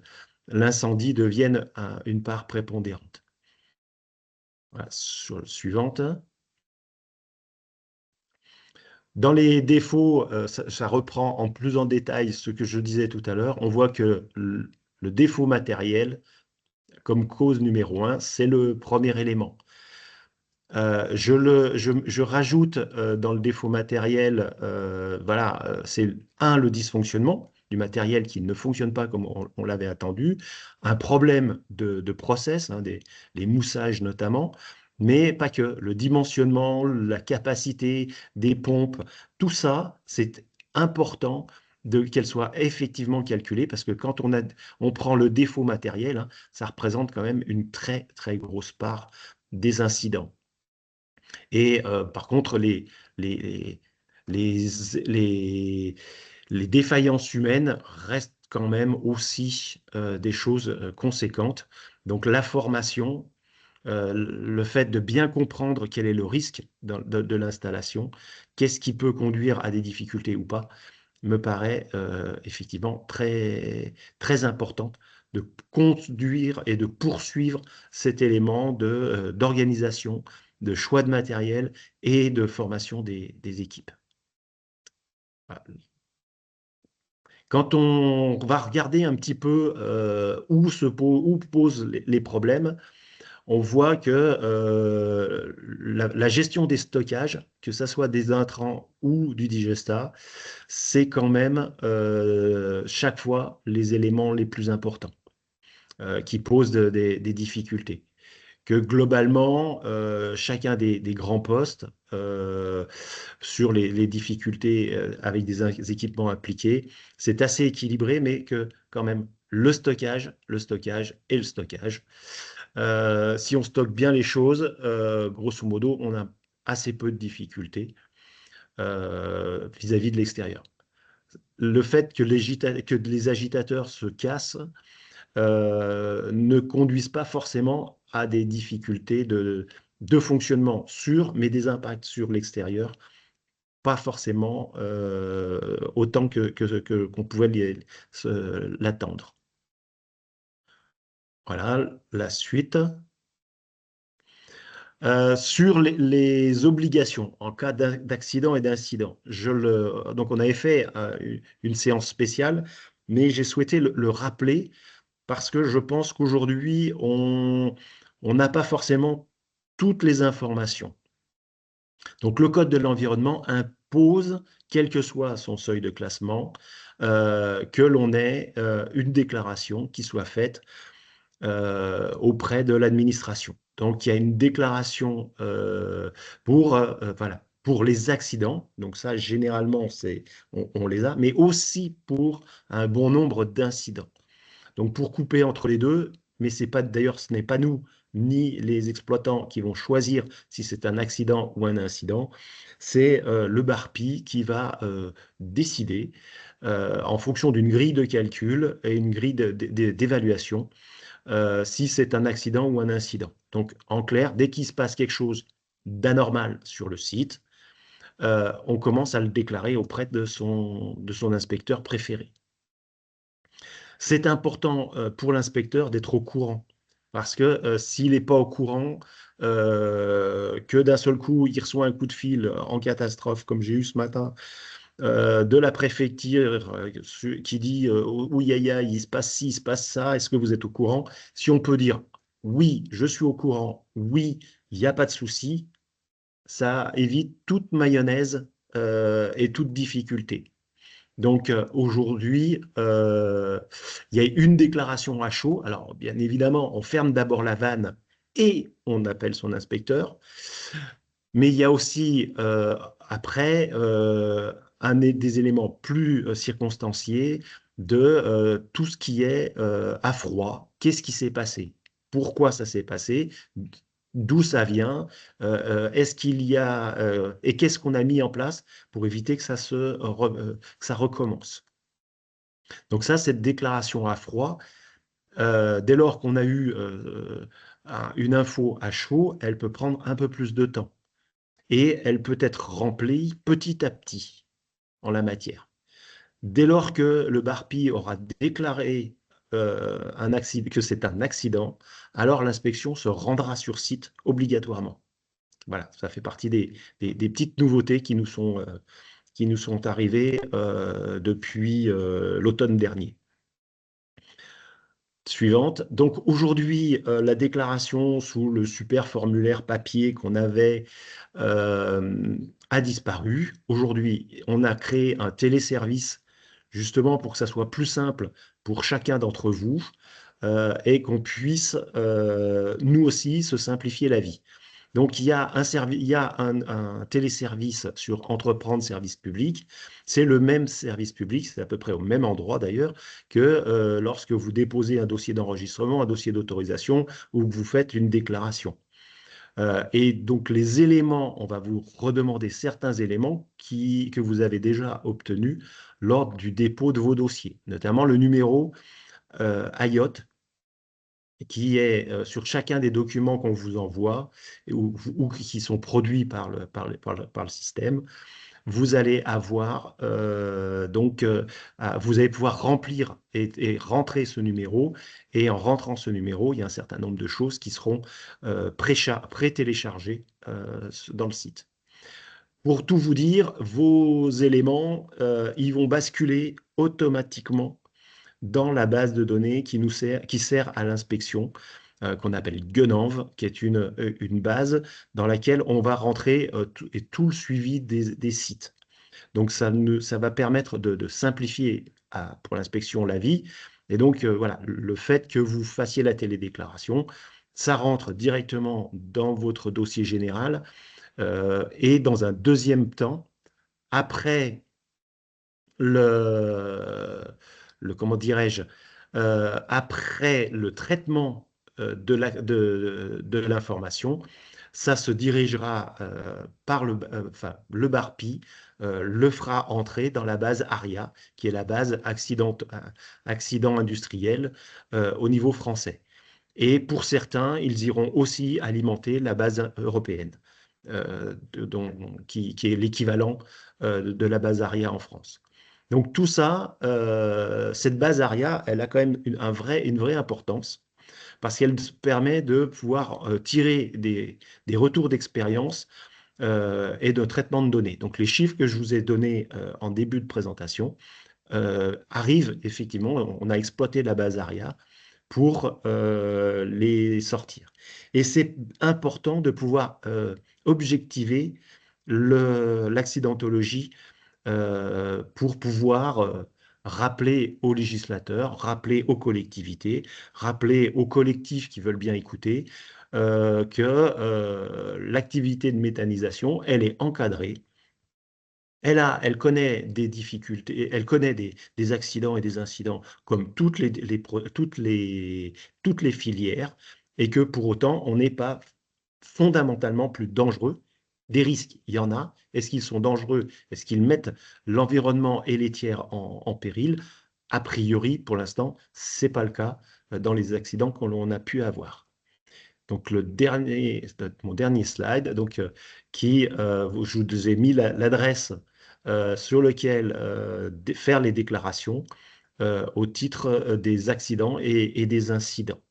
l'incendie devienne une part prépondérante. Voilà, sur le suivante. Dans les défauts, ça reprend en plus en détail ce que je disais tout à l'heure. On voit que le défaut matériel, comme cause numéro 1, c'est le premier élément. Je rajoute dans le défaut matériel, voilà, c'est le dysfonctionnement du matériel qui ne fonctionne pas comme on l'avait attendu, un problème de process, hein, les moussages notamment, mais pas que. Le dimensionnement, la capacité des pompes, tout ça, c'est important qu'elle soit effectivement calculée, parce que quand on prend le défaut matériel, hein, ça représente quand même une très, très grosse part des incidents. Et par contre, les défaillances humaines restent quand même aussi des choses conséquentes. Donc la formation, le fait de bien comprendre quel est le risque de l'installation, qu'est-ce qui peut conduire à des difficultés ou pas, me paraît effectivement très, très important de conduire et de poursuivre cet élément d'organisation, de choix de matériel et de formation des équipes. Voilà. Quand on va regarder un petit peu où posent les problèmes, on voit que la gestion des stockages, que ce soit des intrants ou du digestat, c'est quand même chaque fois les éléments les plus importants qui posent des difficultés. Que globalement, chacun des grands postes sur les difficultés avec des équipements appliqués, c'est assez équilibré, mais que quand même le stockage et le stockage. Si on stocke bien les choses, grosso modo, on a assez peu de difficultés vis-à-vis de l'extérieur. Le fait que les agitateurs se cassent ne conduisent pas forcément à des difficultés de fonctionnement sûr, mais des impacts sur l'extérieur, pas forcément autant qu'on pouvait l'attendre. Voilà la suite. Sur les obligations en cas d'accident et d'incident. Donc, on avait fait une séance spéciale, mais j'ai souhaité le rappeler parce que je pense qu'aujourd'hui, on n'a pas forcément toutes les informations. Donc, le Code de l'environnement impose, quel que soit son seuil de classement, que l'on ait une déclaration qui soit faite auprès de l'administration. Donc, il y a une déclaration voilà, pour les accidents. Donc, ça, généralement, on les a, mais aussi pour un bon nombre d'incidents. Donc, pour couper entre les deux, mais d'ailleurs, ce n'est pas nous ni les exploitants qui vont choisir si c'est un accident ou un incident, c'est le BARPI qui va décider en fonction d'une grille de calcul et une grille d'évaluation si c'est un accident ou un incident. Donc, en clair, dès qu'il se passe quelque chose d'anormal sur le site, on commence à le déclarer auprès de son inspecteur préféré. C'est important pour l'inspecteur d'être au courant, parce que s'il n'est pas au courant, que d'un seul coup, il reçoit un coup de fil en catastrophe, comme j'ai eu ce matin, de la préfecture qui dit oui, il se passe ci, il se passe ça, est-ce que vous êtes au courant? Si on peut dire oui, je suis au courant, oui, il n'y a pas de souci, ça évite toute mayonnaise et toute difficulté. Donc aujourd'hui, il y a une déclaration à chaud. Alors bien évidemment, on ferme d'abord la vanne et on appelle son inspecteur. Mais il y a aussi après des éléments plus circonstanciés de tout ce qui est à froid. Qu'est-ce qui s'est passé? Pourquoi ça s'est passé? D'où ça vient? Est-ce qu'il y a et qu'est-ce qu'on a mis en place pour éviter que que ça recommence? Donc ça, cette déclaration à froid, dès lors qu'on a eu une info à chaud, elle peut prendre un peu plus de temps et elle peut être remplie petit à petit en la matière. Dès lors que le BARPI aura déclaré que c'est un accident, alors l'inspection se rendra sur site obligatoirement. Voilà, ça fait partie des petites nouveautés qui nous sont arrivées depuis l'automne dernier. Suivante. Donc aujourd'hui, la déclaration sous le super formulaire papier qu'on avait a disparu. Aujourd'hui, on a créé un téléservice justement pour que ça soit plus simple pour chacun d'entre vous et qu'on puisse nous aussi se simplifier la vie. Donc, il y a un téléservice sur Entreprendre Service Public. C'est le même service public, c'est à peu près au même endroit d'ailleurs, que lorsque vous déposez un dossier d'enregistrement, un dossier d'autorisation ou que vous faites une déclaration. Et donc, les éléments, on va vous redemander certains éléments que vous avez déjà obtenus lors du dépôt de vos dossiers, notamment le numéro IOT, qui est sur chacun des documents qu'on vous envoie ou qui sont produits par le système. Vous allez avoir vous allez pouvoir remplir et rentrer ce numéro. Et en rentrant ce numéro, il y a un certain nombre de choses qui seront pré-téléchargées dans le site. Pour tout vous dire, vos éléments, ils vont basculer automatiquement dans la base de données qui sert à l'inspection, qu'on appelle Gunanv, qui est une base dans laquelle on va rentrer tout le suivi des sites. Donc, ça va permettre de simplifier pour l'inspection la vie. Et donc, voilà, le fait que vous fassiez la télédéclaration, ça rentre directement dans votre dossier général. Et dans un deuxième temps, après comment dirais-je, après le traitement de l'information, ça se dirigera par enfin, le BARPI, le fera entrer dans la base ARIA, qui est la base accident industriel au niveau français. Et pour certains, ils iront aussi alimenter la base européenne, qui est l'équivalent de la base ARIA en France. Donc tout ça, cette base ARIA, elle a quand même une vraie importance parce qu'elle permet de pouvoir tirer des retours d'expérience et de traitement de données. Donc les chiffres que je vous ai donnés en début de présentation arrivent effectivement, on a exploité la base ARIA pour les sortir. Et c'est important de pouvoir objectiver l'accidentologie pour pouvoir rappeler aux législateurs, rappeler aux collectivités, rappeler aux collectifs qui veulent bien écouter que l'activité de méthanisation, elle est encadrée. Elle connaît des difficultés, elle connaît des accidents et des incidents comme toutes les filières, et que pour autant, on n'est pas fondamentalement plus dangereux. Des risques, il y en a. Est-ce qu'ils sont dangereux? Est-ce qu'ils mettent l'environnement et les tiers en péril? A priori, pour l'instant, ce n'est pas le cas dans les accidents qu'on a pu avoir. Donc, mon dernier slide, donc, je vous ai mis l'adresse sur laquelle faire les déclarations au titre des accidents et des incidents.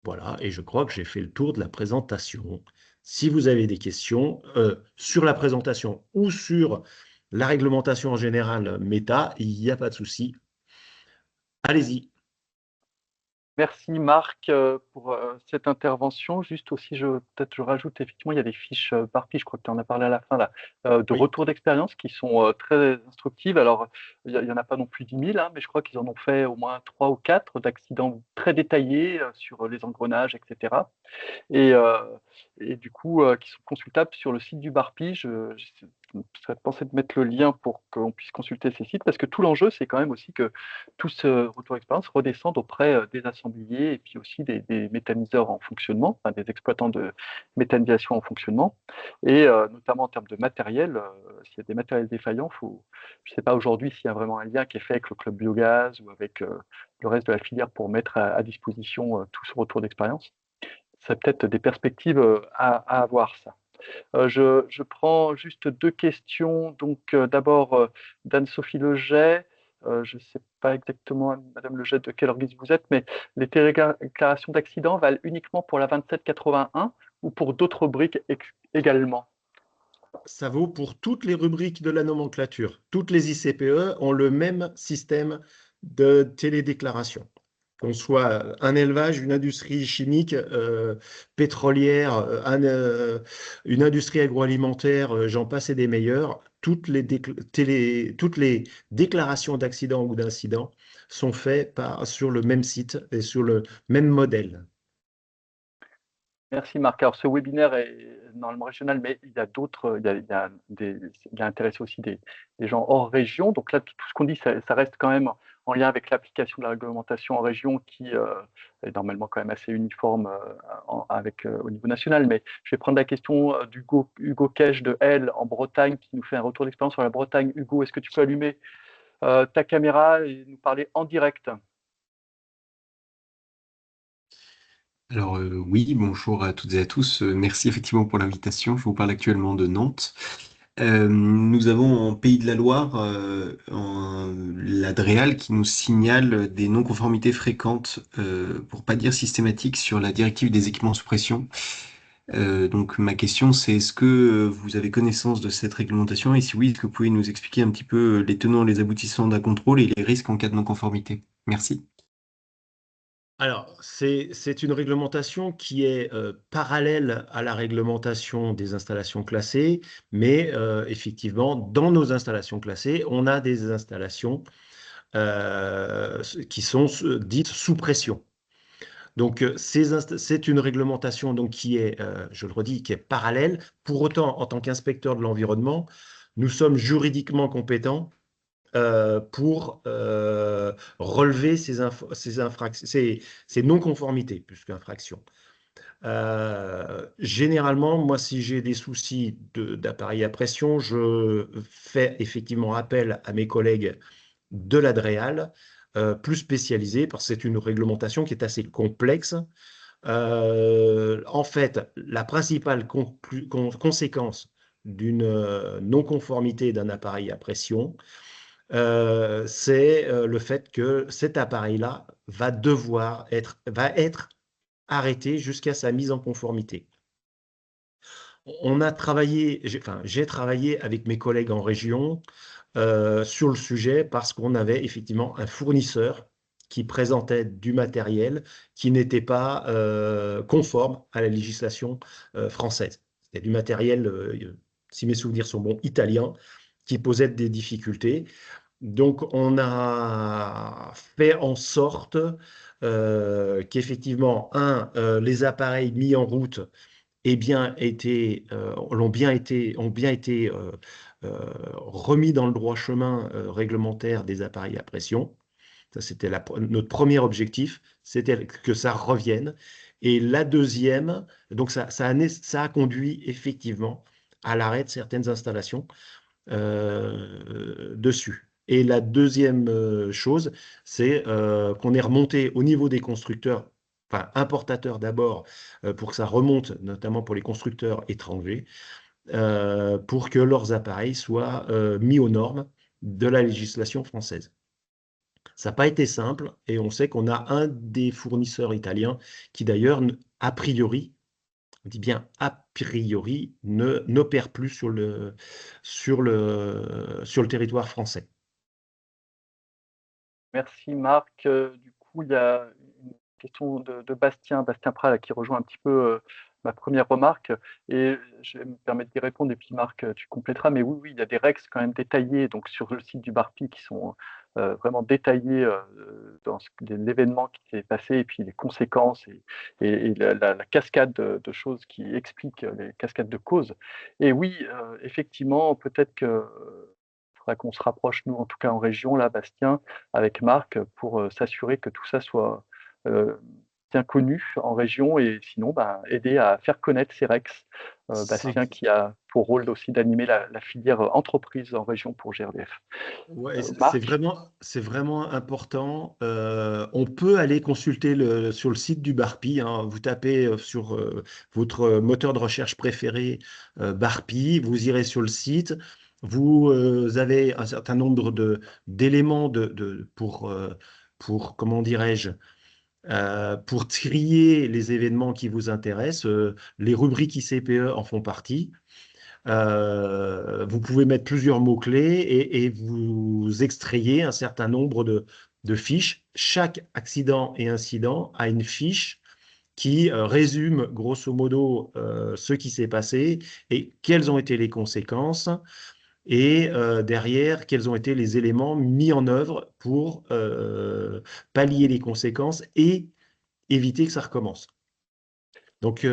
Voilà, et je crois que j'ai fait le tour de la présentation. Si vous avez des questions sur la présentation ou sur la réglementation en général méta, il n'y a pas de souci. Allez-y. Merci Marc pour cette intervention. Juste aussi, peut-être je rajoute, effectivement, il y a des fiches BARPI, je crois que tu en as parlé à la fin, là, de Oui. retour d'expérience qui sont très instructives. Alors, il n'y en a pas non plus 10 000, hein, mais je crois qu'ils en ont fait au moins 3 ou 4 d'accidents très détaillés sur les engrenages, etc. Et du coup, qui sont consultables sur le site du BARPI. Je serais pensé de mettre le lien pour qu'on puisse consulter ces sites, parce que tout l'enjeu, c'est quand même aussi que tout ce retour d'expérience redescende auprès des assembliers et puis aussi des méthaniseurs en fonctionnement, enfin, des exploitants de méthanisation en fonctionnement, et notamment en termes de matériel. S'il y a des matériels défaillants, je ne sais pas aujourd'hui s'il y a vraiment un lien qui est fait avec le club biogaz ou avec le reste de la filière pour mettre à disposition tout ce retour d'expérience. C'est peut-être des perspectives à avoir, ça. Je prends juste 2 questions. Donc, d'abord, d'Anne-Sophie Leget. Je ne sais pas exactement, Madame Leget, de quel organisme vous êtes, mais les déclarations d'accident valent uniquement pour la 2781 ou pour d'autres rubriques également? Ça vaut pour toutes les rubriques de la nomenclature. Toutes les ICPE ont le même système de télédéclaration. Qu'on soit un élevage, une industrie chimique, pétrolière, une industrie agroalimentaire, j'en passe et des meilleurs, toutes les déclarations d'accident ou d'incident sont faites sur le même site et sur le même modèle. Merci Marc. Alors ce webinaire est normalement régional, mais il y a d'autres, il a intéressé aussi des gens hors région. Donc là, tout ce qu'on dit, ça reste quand même en lien avec l'application de la réglementation en région qui est normalement quand même assez uniforme au niveau national. Mais je vais prendre la question d'Hugo Kech de L en Bretagne qui nous fait un retour d'expérience sur la Bretagne. Hugo, est-ce que tu peux allumer ta caméra et nous parler en direct? Alors oui, bonjour à toutes et à tous. Merci effectivement pour l'invitation. Je vous parle actuellement de Nantes. Nous avons en Pays de la Loire la DREAL qui nous signale des non-conformités fréquentes, pour pas dire systématiques, sur la directive des équipements sous pression. Donc ma question, c'est est-ce que vous avez connaissance de cette réglementation? Et si oui, est-ce que vous pouvez nous expliquer un petit peu les tenants et les aboutissants d'un contrôle et les risques en cas de non-conformité? Merci. Alors, c'est une réglementation qui est parallèle à la réglementation des installations classées, mais effectivement, dans nos installations classées, on a des installations qui sont dites sous pression. Donc, c'est une réglementation donc, qui est, je le redis, qui est parallèle. Pour autant, en tant qu'inspecteur de l'environnement, nous sommes juridiquement compétents pour relever ces non-conformités, plus qu'infractions. Généralement, moi, si j'ai des soucis d'appareil à pression, je fais effectivement appel à mes collègues de l'ADREAL, plus spécialisés, parce que c'est une réglementation qui est assez complexe. En fait, la principale conséquence d'une non-conformité d'un appareil à pression, c'est le fait que cet appareil-là va être arrêté jusqu'à sa mise en conformité. J'ai travaillé avec mes collègues en région sur le sujet parce qu'on avait effectivement un fournisseur qui présentait du matériel qui n'était pas conforme à la législation française. C'était du matériel, si mes souvenirs sont bons, italien, qui posait des difficultés. Donc, on a fait en sorte qu'effectivement, les appareils mis en route ont bien été remis dans le droit chemin réglementaire des appareils à pression. Ça, c'était notre premier objectif, c'était que ça revienne. Et la deuxième, donc ça a conduit effectivement à l'arrêt de certaines installations dessus. Et la deuxième chose, c'est qu'on est remonté au niveau des constructeurs, enfin importateurs d'abord, pour que ça remonte, notamment pour les constructeurs étrangers, pour que leurs appareils soient mis aux normes de la législation française. Ça n'a pas été simple, et on sait qu'on a un des fournisseurs italiens qui d'ailleurs, a priori, on dit bien a priori, n'opère plus sur le territoire français. Merci Marc. Du coup, il y a une question de Bastien Prat, qui rejoint un petit peu ma première remarque. Et je vais me permettre d'y répondre. Et puis Marc, tu compléteras. Mais oui, il y a des règles quand même détaillées donc, sur le site du BARPI qui sont vraiment détaillées dans l'événement qui s'est passé et puis les conséquences et la cascade de choses qui expliquent les cascades de causes. Et oui, effectivement, peut-être que faudra qu'on se rapproche, nous, en tout cas en région, là, Bastien, avec Marc, pour s'assurer que tout ça soit bien connu en région et sinon, aider à faire connaître ces REX. Bastien, qui a pour rôle aussi d'animer la filière entreprise en région pour GRDF. Ouais, Marc, c'est vraiment important. On peut aller consulter sur le site du BARPI, hein. Vous tapez sur votre moteur de recherche préféré BARPI, vous irez sur le site. Vous avez un certain nombre d'éléments pour comment dirais-je, pour trier les événements qui vous intéressent. Les rubriques ICPE en font partie. Vous pouvez mettre plusieurs mots-clés et vous extrayez un certain nombre de fiches. Chaque accident et incident a une fiche qui résume grosso modo ce qui s'est passé et quelles ont été les conséquences et derrière, quels ont été les éléments mis en œuvre pour pallier les conséquences et éviter que ça recommence. Donc,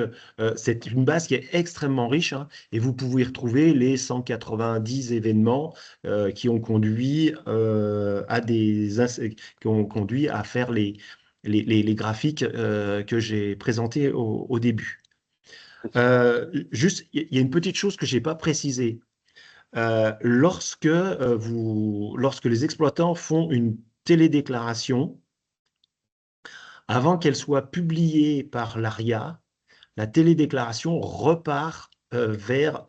c'est une base qui est extrêmement riche, hein, et vous pouvez y retrouver les 190 événements qui ont conduit à faire les graphiques que j'ai présentés au début. Juste, il y a une petite chose que je n'ai pas précisée. Lorsque les exploitants font une télédéclaration, avant qu'elle soit publiée par l'ARIA, la télédéclaration repart vers,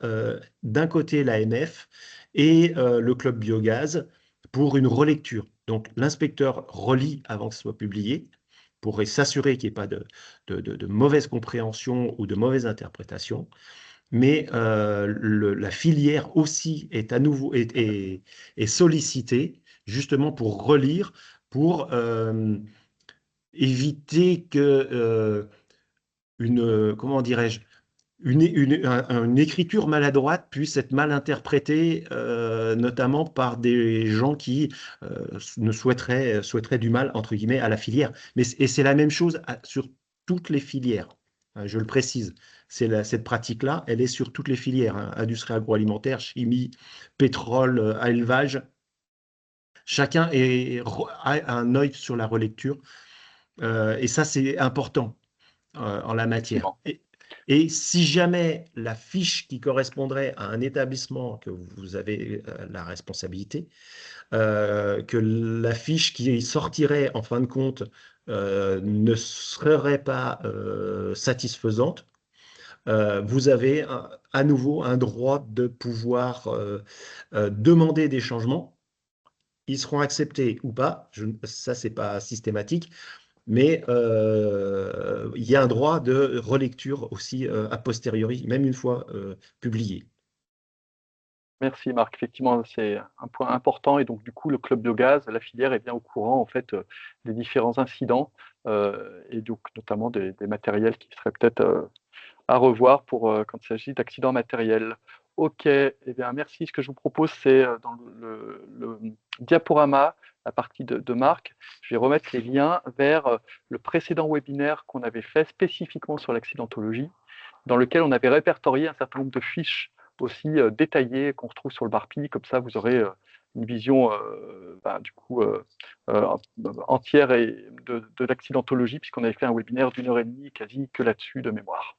d'un côté, l'AMF et le club biogaz pour une relecture. Donc, l'inspecteur relit avant que ce soit publié pour s'assurer qu'il n'y ait pas de mauvaise compréhension ou de mauvaise interprétation. Mais la filière aussi est à nouveau est sollicitée justement pour relire, pour éviter que comment dirais-je, une écriture maladroite puisse être mal interprétée, notamment par des gens qui ne souhaiteraient du mal, entre guillemets, à la filière. Et c'est la même chose sur toutes les filières, je le précise. Cette pratique-là, elle est sur toutes les filières, hein, industrie agroalimentaire, chimie, pétrole, élevage. Chacun a un œil sur la relecture, et ça, c'est important en la matière. Et si jamais la fiche qui correspondrait à un établissement que vous avez la responsabilité, que la fiche qui sortirait en fin de compte ne serait pas satisfaisante, vous avez à nouveau un droit de pouvoir demander des changements. Ils seront acceptés ou pas, ça, c'est pas systématique. Mais il y a un droit de relecture aussi a posteriori, même une fois publié. Merci Marc, effectivement c'est un point important et donc du coup le club biogaz, la filière est bien au courant en fait des différents incidents et donc notamment des matériels qui seraient peut-être à revoir pour quand il s'agit d'accidents matériels. Ok, eh bien merci. Ce que je vous propose, c'est dans le diaporama, la partie de Marc, je vais remettre les liens vers le précédent webinaire qu'on avait fait spécifiquement sur l'accidentologie, dans lequel on avait répertorié un certain nombre de fiches aussi détaillées qu'on retrouve sur le Barpi. Comme ça, vous aurez une vision du coup entière de l'accidentologie, puisqu'on avait fait un webinaire d'1 h 30 quasi que là-dessus de mémoire.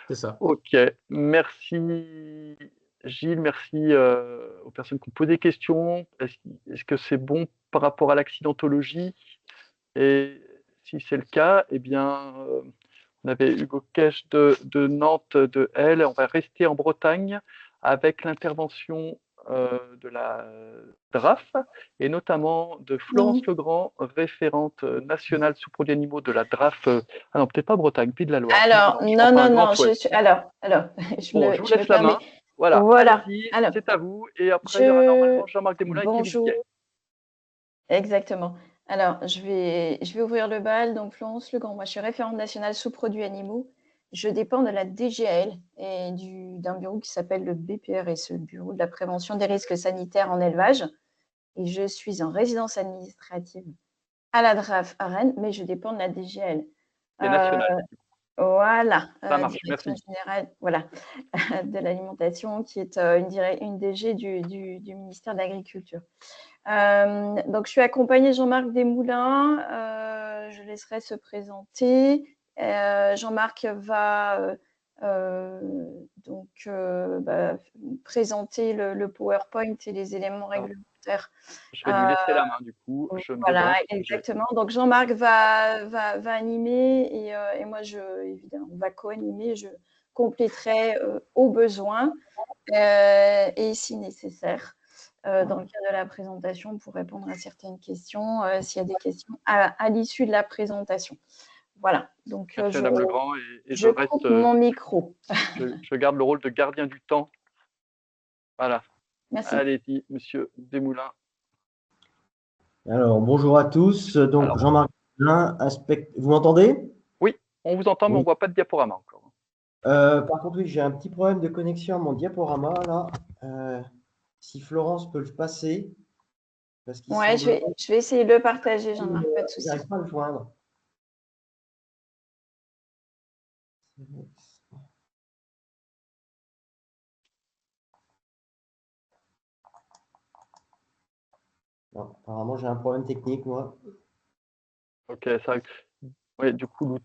C'est ça. Ok, merci Gilles, merci aux personnes qui ont posé des questions. Est-ce que c'est bon par rapport à l'accidentologie? Et si c'est le cas, eh bien, on avait Hugo Kesch de Nantes, de L. On va rester en Bretagne avec l'intervention de la DRAF et notamment de Florence Legrand, référente nationale sous produits animaux de la DRAF. Ah non, peut-être pas Bretagne, Pays de la Loire. Alors, non, je suis. Alors, Bon, je vous laisse la main. Voilà, allez-y, c'est à vous. Et après, il y aura normalement Jean-Marc Desmoulins et Kevin Piquet. Exactement. Alors, je vais ouvrir le bal. Donc, Florence Legrand, moi, je suis référente nationale sous produits animaux. Je dépends de la DGAL et d'un bureau qui s'appelle le BPRSE, le Bureau de la prévention des risques sanitaires en élevage. Et je suis en résidence administrative à la DRAF à Rennes, mais je dépends de la DGAL. Voilà, Direction générale de l'alimentation, qui est une DG du ministère de l'Agriculture. Donc, je suis accompagnée de Jean-Marc Desmoulins. Je laisserai se présenter. Jean-Marc va présenter le PowerPoint et les éléments réglementaires. Je vais lui laisser la main, du coup. Voilà, exactement. Donc, Jean-Marc va animer et moi, évidemment, on va co-animer. Je compléterai au besoin et si nécessaire. Dans le cadre de la présentation pour répondre à certaines questions, s'il y a des questions à l'issue de la présentation. Voilà, donc merci Madame Legrand et je reste coupe mon micro. je garde le rôle de gardien du temps. Voilà. Merci. Allez-y, Monsieur Desmoulins. Alors, bonjour à tous. Donc, Jean-Marc Desmoulins, vous m'entendez? Oui, on vous entend, mais on ne voit pas de diaporama encore. Par contre, oui, j'ai un petit problème de connexion à mon diaporama, là. Si Florence peut le passer. Ouais, je vais essayer de le partager, Jean-Marc, pas de souci. J'arrive pas à le joindre. Non, apparemment, j'ai un problème technique, moi. Ok, ça. Oui, du coup.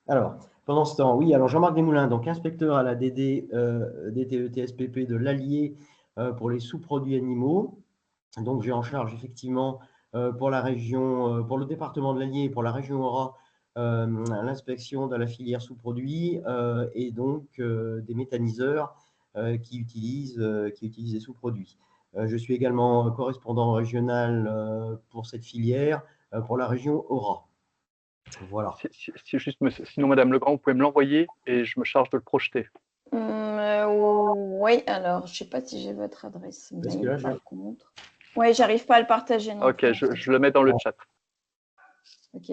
Alors, pendant ce temps, oui, alors Jean-Marc Desmoulins, donc inspecteur à la DD DTE-TSPP de l'Allier pour les sous-produits animaux. Donc, j'ai en charge effectivement pour la région, pour le département de l'Allier et pour la région Aura, l'inspection de la filière sous-produits et donc des méthaniseurs qui utilisent des sous-produits. Je suis également correspondant régional pour cette filière pour la région Aura. Voilà. Sinon, Madame Legrand, vous pouvez me l'envoyer et je me charge de le projeter. Oui, alors, je ne sais pas si j'ai votre adresse Parce que mail, là, par contre. Oui, j'arrive pas à le partager non Ok, plus, en fait. je le mets dans le chat. Ok.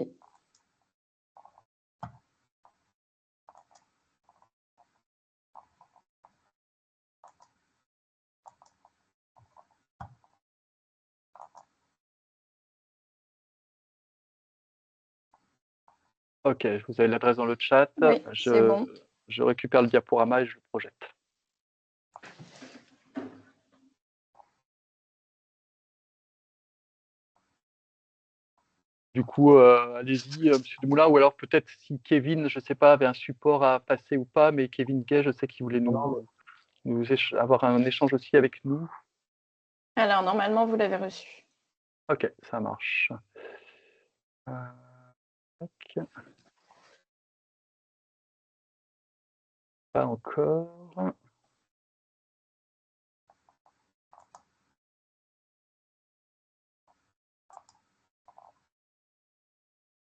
Ok, vous avez l'adresse dans le chat. Oui, c'est bon. Je récupère le diaporama et je le projette. Du coup, allez-y, Monsieur Dumoulin, ou alors peut-être si Kevin, je ne sais pas, avait un support à passer ou pas, mais Kevin Gay, je sais qu'il voulait avoir un échange aussi avec nous. Alors, normalement, vous l'avez reçu. Ok, ça marche. Ok. Pas encore.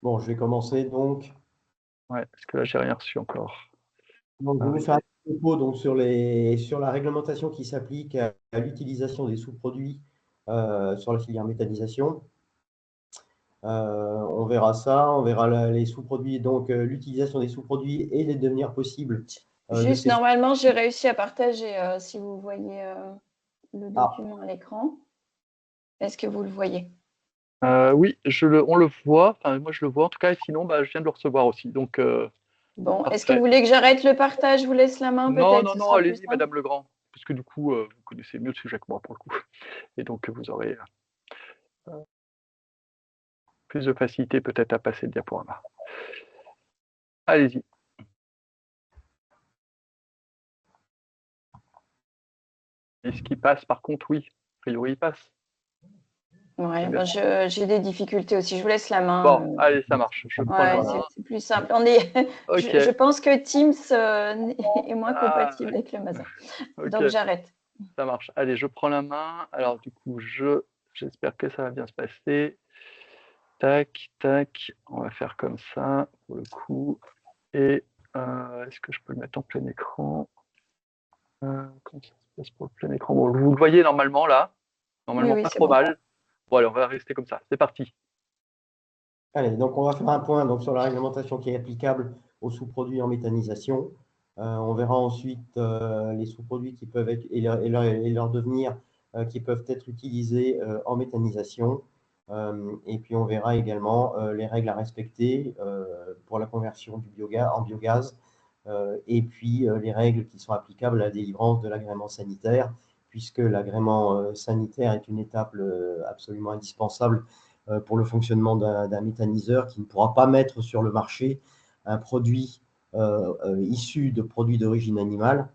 Bon, je vais commencer donc. Ouais, parce que là, j'ai rien reçu encore. Donc, je vais faire un propos donc, sur la réglementation qui s'applique à l'utilisation des sous-produits sur la filière méthanisation. On verra ça, on verra les sous-produits, donc l'utilisation des sous-produits et les devenirs possibles. Juste, normalement, j'ai réussi à partager, si vous voyez le document à l'écran. Est-ce que vous le voyez? Oui, on le voit. Enfin, moi, je le vois en tout cas. Et sinon, je viens de le recevoir aussi. Donc, bon, parfait. est-ce que vous voulez que j'arrête le partage? Je vous laisse la main peut-être? Non, allez-y, Madame Legrand. Parce que du coup, vous connaissez mieux le sujet que moi pour le coup. Et donc, vous aurez plus de facilité peut-être à passer le diaporama. Allez-y. Est-ce qu'il passe par contre? Oui, a priori, il passe. Ouais, j'ai des difficultés aussi. Je vous laisse la main. Bon, allez, ça marche. Je prends la main. C'est plus simple. Okay. Je pense que Teams est moins compatible avec le Maza. Okay. Donc, j'arrête. Ça marche. Allez, je prends la main. Alors, du coup, j'espère que ça va bien se passer. Tac, tac. On va faire comme ça, pour le coup. Et est-ce que je peux le mettre en plein écran? Comment ça se passe pour le plein écran? Bon, vous le voyez normalement, là. Normalement, oui, pas trop mal. Bon, allez, on va rester comme ça. C'est parti. Allez, donc on va faire un point donc, sur la réglementation qui est applicable aux sous-produits en méthanisation. On verra ensuite les sous-produits qui peuvent être et leur devenir qui peuvent être utilisés en méthanisation. Et puis on verra également les règles à respecter pour la conversion du biogaz en biogaz. Et puis les règles qui sont applicables à la délivrance de l'agrément sanitaire, puisque l'agrément sanitaire est une étape absolument indispensable pour le fonctionnement d'un méthaniseur qui ne pourra pas mettre sur le marché un produit issu de produits d'origine animale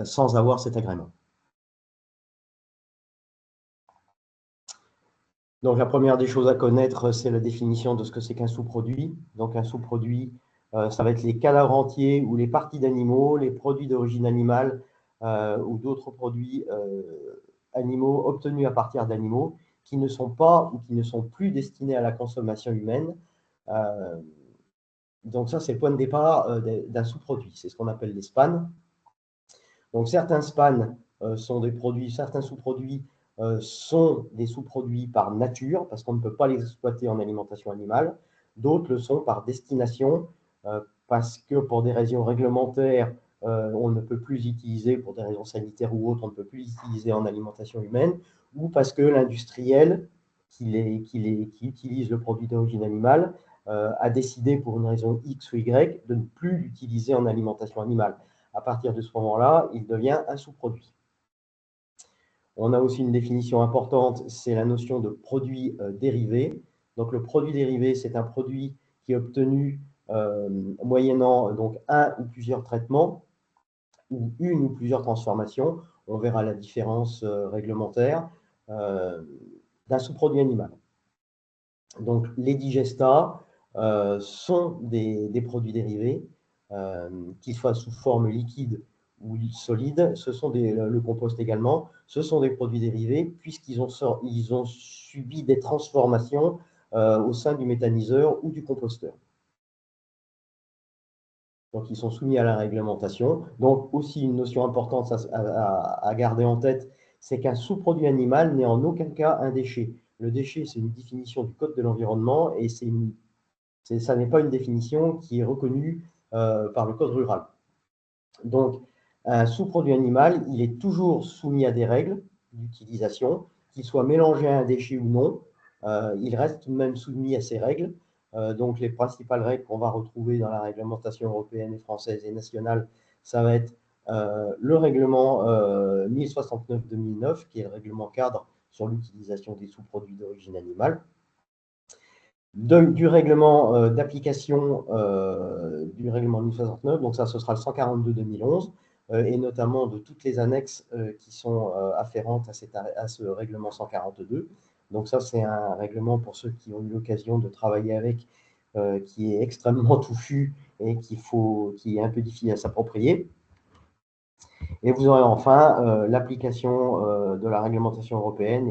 sans avoir cet agrément. Donc la première des choses à connaître, c'est la définition de ce que c'est qu'un sous-produit. Donc un sous-produit, ça va être les cadavres entiers ou les parties d'animaux, les produits d'origine animale ou d'autres produits animaux obtenus à partir d'animaux qui ne sont pas ou qui ne sont plus destinés à la consommation humaine. Donc ça, c'est le point de départ d'un sous-produit. C'est ce qu'on appelle les SPAN. Donc certains SPAN sont des produits, certains sous-produits sont des sous-produits par nature, parce qu'on ne peut pas les exploiter en alimentation animale. D'autres le sont par destination, parce que pour des raisons réglementaires, on ne peut plus utiliser, pour des raisons sanitaires ou autres, on ne peut plus utiliser en alimentation humaine, ou parce que l'industriel qui utilise le produit d'origine animale a décidé pour une raison X ou Y de ne plus l'utiliser en alimentation animale. À partir de ce moment-là, il devient un sous-produit. On a aussi une définition importante, c'est la notion de produit dérivé. Donc le produit dérivé, c'est un produit qui est obtenu moyennant donc un ou plusieurs traitements ou une ou plusieurs transformations. On verra la différence réglementaire d'un sous-produit animal. Donc les digestats sont des produits dérivés, qu'ils soient sous forme liquide ou solides, le compost également, ce sont des produits dérivés puisqu'ils ont subi des transformations au sein du méthaniseur ou du composteur. Donc, ils sont soumis à la réglementation. Donc, aussi une notion importante à garder en tête, c'est qu'un sous-produit animal n'est en aucun cas un déchet. Le déchet, c'est une définition du Code de l'environnement et ça n'est pas une définition qui est reconnue par le Code rural. Donc, un sous-produit animal, il est toujours soumis à des règles d'utilisation, qu'il soit mélangé à un déchet ou non, il reste tout de même soumis à ces règles. Donc, les principales règles qu'on va retrouver dans la réglementation européenne et française et nationale, ça va être le règlement 1069-2009, qui est le règlement cadre sur l'utilisation des sous-produits d'origine animale. Du règlement d'application du règlement 1069, donc ça, ce sera le 142-2011, et notamment de toutes les annexes qui sont afférentes à ce règlement 142. Donc ça, c'est un règlement, pour ceux qui ont eu l'occasion de travailler avec, qui est extrêmement touffu et qui est un peu difficile à s'approprier. Et vous aurez enfin l'application de la réglementation européenne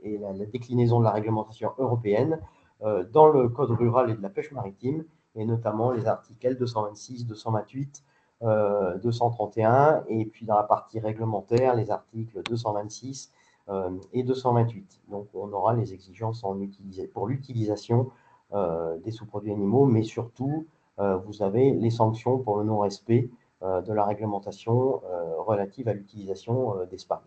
et la déclinaison de la réglementation européenne dans le Code rural et de la pêche maritime, et notamment les articles L226, 228, 231, et puis dans la partie réglementaire, les articles 226 et 228. Donc, on aura les exigences pour l'utilisation des sous-produits animaux, mais surtout, vous avez les sanctions pour le non-respect de la réglementation relative à l'utilisation des spams.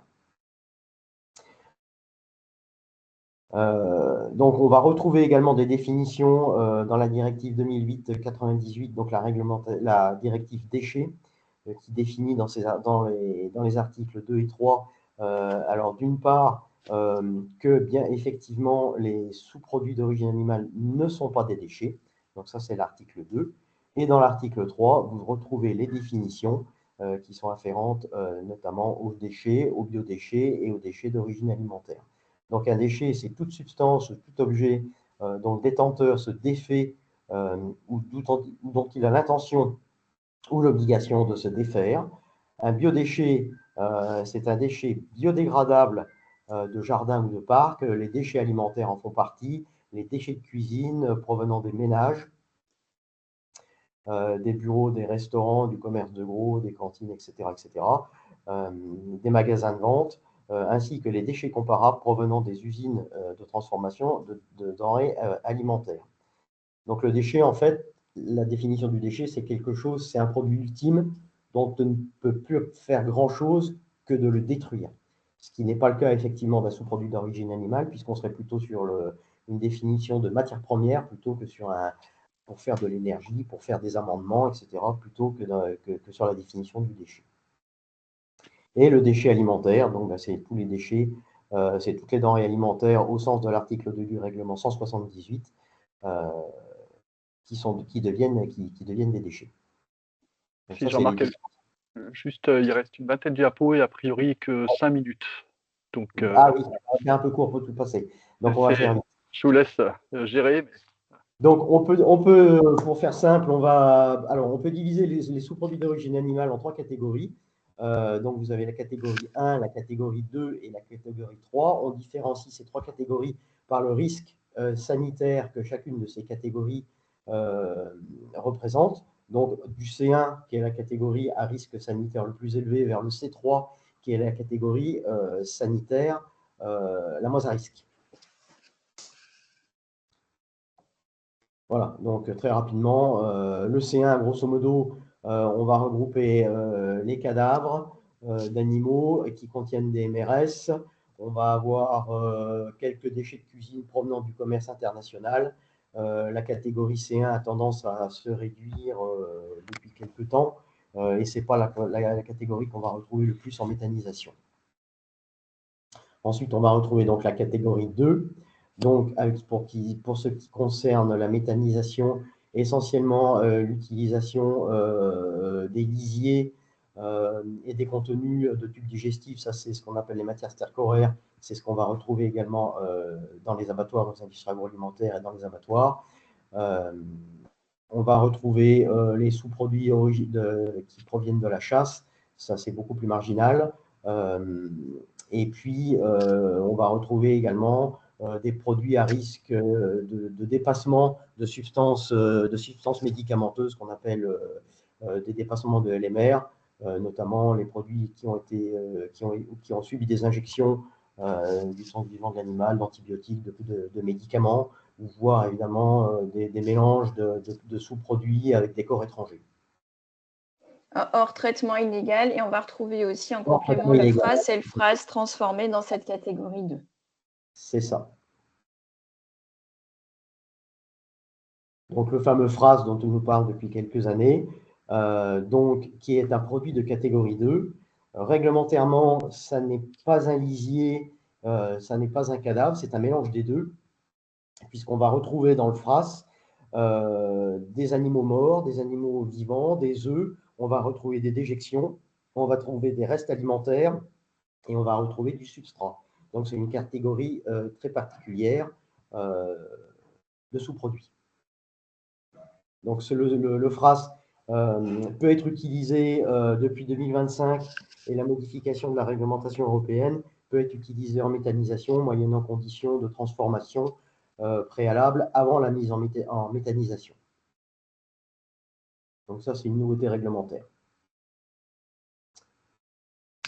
Donc, on va retrouver également des définitions dans la directive 2008-98, donc la directive déchets, qui définit dans les articles 2 et 3, alors d'une part, que bien effectivement, les sous-produits d'origine animale ne sont pas des déchets, donc ça c'est l'article 2, et dans l'article 3, vous retrouvez les définitions qui sont afférentes notamment aux déchets, aux biodéchets et aux déchets d'origine alimentaire. Donc, un déchet, c'est toute substance, tout objet dont le détenteur se défait ou dont il a l'intention ou l'obligation de se défaire. Un biodéchet, c'est un déchet biodégradable de jardin ou de parc. Les déchets alimentaires en font partie. Les déchets de cuisine provenant des ménages, des bureaux, des restaurants, du commerce de gros, des cantines, etc., des magasins de vente, ainsi que les déchets comparables provenant des usines de transformation de denrées alimentaires. Donc le déchet, en fait, la définition du déchet, c'est quelque chose, c'est un produit ultime dont on ne peut plus faire grand-chose que de le détruire. Ce qui n'est pas le cas, effectivement, d'un sous-produit d'origine animale, puisqu'on serait plutôt sur une définition de matière première plutôt que pour faire de l'énergie, pour faire des amendements, etc., plutôt que sur la définition du déchet. Et le déchet alimentaire, donc c'est tous les déchets, c'est toutes les denrées alimentaires au sens de l'article 2 du règlement 178 qui deviennent des déchets. Donc Si ça, Jean-Marc, juste, il reste une vingtaine de diapos et a priori que 5 minutes. Donc, ah oui, c'est un peu court pour tout passer. Donc on va faire vite. Je vous laisse gérer. Mais... Donc on peut, pour faire simple, on peut diviser les sous-produits d'origine animale en 3 catégories. Donc vous avez la catégorie 1, la catégorie 2 et la catégorie 3. On différencie ces 3 catégories par le risque sanitaire que chacune de ces catégories représente. Donc du C1, qui est la catégorie à risque sanitaire le plus élevé, vers le C3, qui est la catégorie sanitaire la moins à risque. Voilà, donc très rapidement, le C1, grosso modo, on va regrouper les cadavres d'animaux qui contiennent des MRS. On va avoir quelques déchets de cuisine provenant du commerce international. La catégorie C1 a tendance à se réduire depuis quelques temps et ce n'est pas la catégorie qu'on va retrouver le plus en méthanisation. Ensuite, on va retrouver donc la catégorie 2. Donc, pour ce qui concerne la méthanisation, essentiellement l'utilisation des lisiers et des contenus de tubes digestifs, ça c'est ce qu'on appelle les matières stercoraires, c'est ce qu'on va retrouver également dans les abattoirs, dans les industries agroalimentaires et dans les abattoirs. On va retrouver les sous-produits qui proviennent de la chasse. Ça, c'est beaucoup plus marginal. Et puis, on va retrouver également des produits à risque de dépassement de substances médicamenteuses qu'on appelle des dépassements de LMR, notamment les produits qui ont subi des injections du sang vivant de l'animal, d'antibiotiques, de médicaments, voire évidemment des mélanges de sous-produits avec des corps étrangers. Hors traitement illégal, et on va retrouver aussi en Hors complément traitement le illégal. FRAS et le FRAS transformés dans cette catégorie 2. C'est ça. Donc le fameux FRAS dont on nous parle depuis quelques années, donc, qui est un produit de catégorie 2. Réglementairement, ça n'est pas un lisier, ça n'est pas un cadavre, c'est un mélange des deux, puisqu'on va retrouver dans le FRAS des animaux morts, des animaux vivants, des œufs, on va retrouver des déjections, on va trouver des restes alimentaires et on va retrouver du substrat. Donc c'est une catégorie très particulière de sous-produits. Donc le FRAS peut être utilisé depuis 2025 et la modification de la réglementation européenne peut être utilisé en méthanisation moyennant conditions de transformation préalable avant la mise en méthanisation. Donc ça, c'est une nouveauté réglementaire.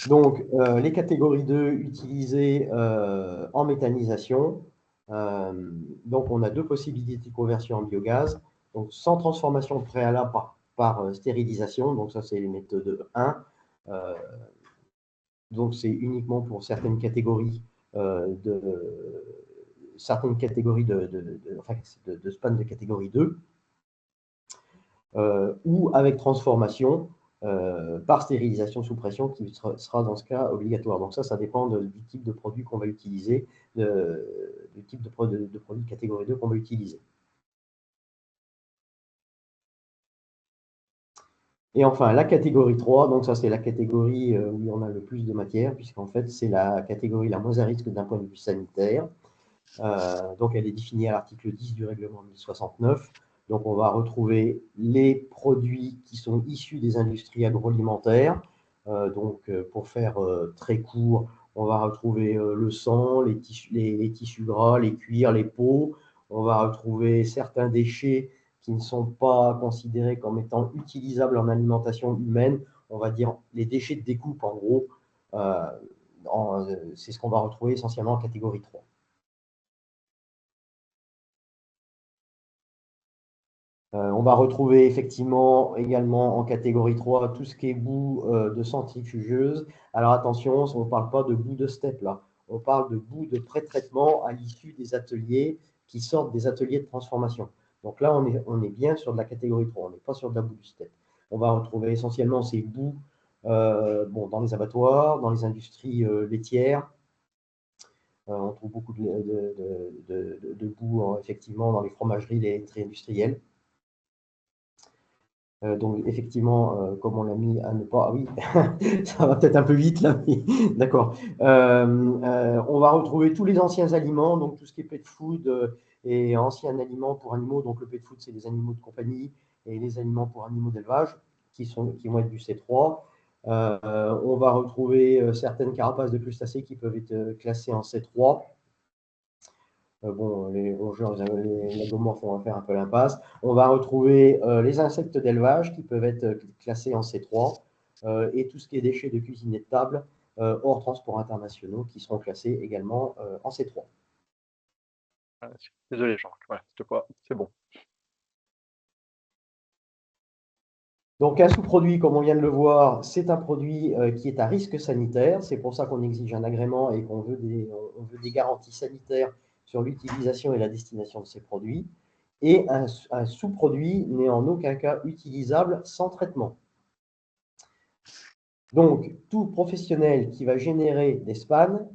Donc, les catégories 2 utilisées en méthanisation. Donc, on a deux possibilités de conversion en biogaz. Donc, sans transformation préalable par stérilisation. Donc, ça, c'est les méthodes 1. Donc, c'est uniquement pour certaines catégories de span de catégorie 2. Ou avec transformation par stérilisation sous pression qui sera dans ce cas obligatoire. Donc ça dépend du type de produit qu'on va utiliser, du type de produit catégorie 2 qu'on va utiliser. Et enfin, la catégorie 3, donc ça c'est la catégorie où on a le plus de matière, puisqu'en fait c'est la catégorie la moins à risque d'un point de vue sanitaire. Donc elle est définie à l'article 10 du règlement 1069. Donc, on va retrouver les produits qui sont issus des industries agroalimentaires. Pour faire très court, on va retrouver le sang, les tissus gras, les cuirs, les peaux. On va retrouver certains déchets qui ne sont pas considérés comme étant utilisables en alimentation humaine. On va dire les déchets de découpe, en gros. C'est ce qu'on va retrouver essentiellement en catégorie 3. On va retrouver effectivement également en catégorie 3 tout ce qui est boue de centrifugeuse. Alors attention, on ne parle pas de boue de steppe là, on parle de boue de pré-traitement à l'issue des ateliers qui sortent des ateliers de transformation. Donc là, on est bien sur de la catégorie 3, on n'est pas sur de la boue de steppe. On va retrouver essentiellement ces boues dans les abattoirs, dans les industries laitières. On trouve beaucoup de boue effectivement dans les fromageries, les laiteries industrielles. Donc effectivement, comme on l'a mis à ne pas... Ah oui, ça va peut-être un peu vite là, mais d'accord. On va retrouver tous les anciens aliments, donc tout ce qui est pet food et anciens aliments pour animaux. Donc le pet food, c'est les animaux de compagnie et les aliments pour animaux d'élevage qui vont être du C3. On va retrouver certaines carapaces de crustacés qui peuvent être classées en C3. Les rongeurs, les lagomorphes, on va faire un peu l'impasse. On va retrouver les insectes d'élevage qui peuvent être classés en C3 et tout ce qui est déchets de cuisine et de table hors transports internationaux qui seront classés également en C3. Désolé, Jean. Voilà, c'est bon. Donc, un sous-produit, comme on vient de le voir, c'est un produit qui est à risque sanitaire. C'est pour ça qu'on exige un agrément et qu'on veut des garanties sanitaires sur l'utilisation et la destination de ces produits. Et un sous-produit n'est en aucun cas utilisable sans traitement. Donc, tout professionnel qui va générer des spans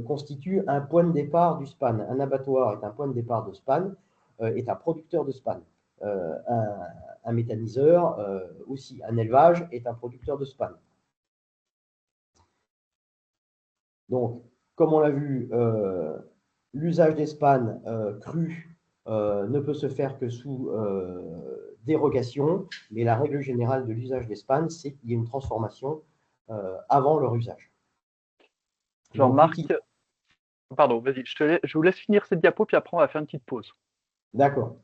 constitue un point de départ du span. Un abattoir est un point de départ de span, est un producteur de span. Un méthaniseur aussi. Un élevage est un producteur de span. Donc, comme on l'a vu, l'usage des spans crus ne peut se faire que sous dérogation, mais la règle générale de l'usage des SPAN, c'est qu'il y a une transformation avant leur usage. Jean-Marc, pardon, vas-y, je vous laisse finir cette diapo, puis après on va faire une petite pause. D'accord.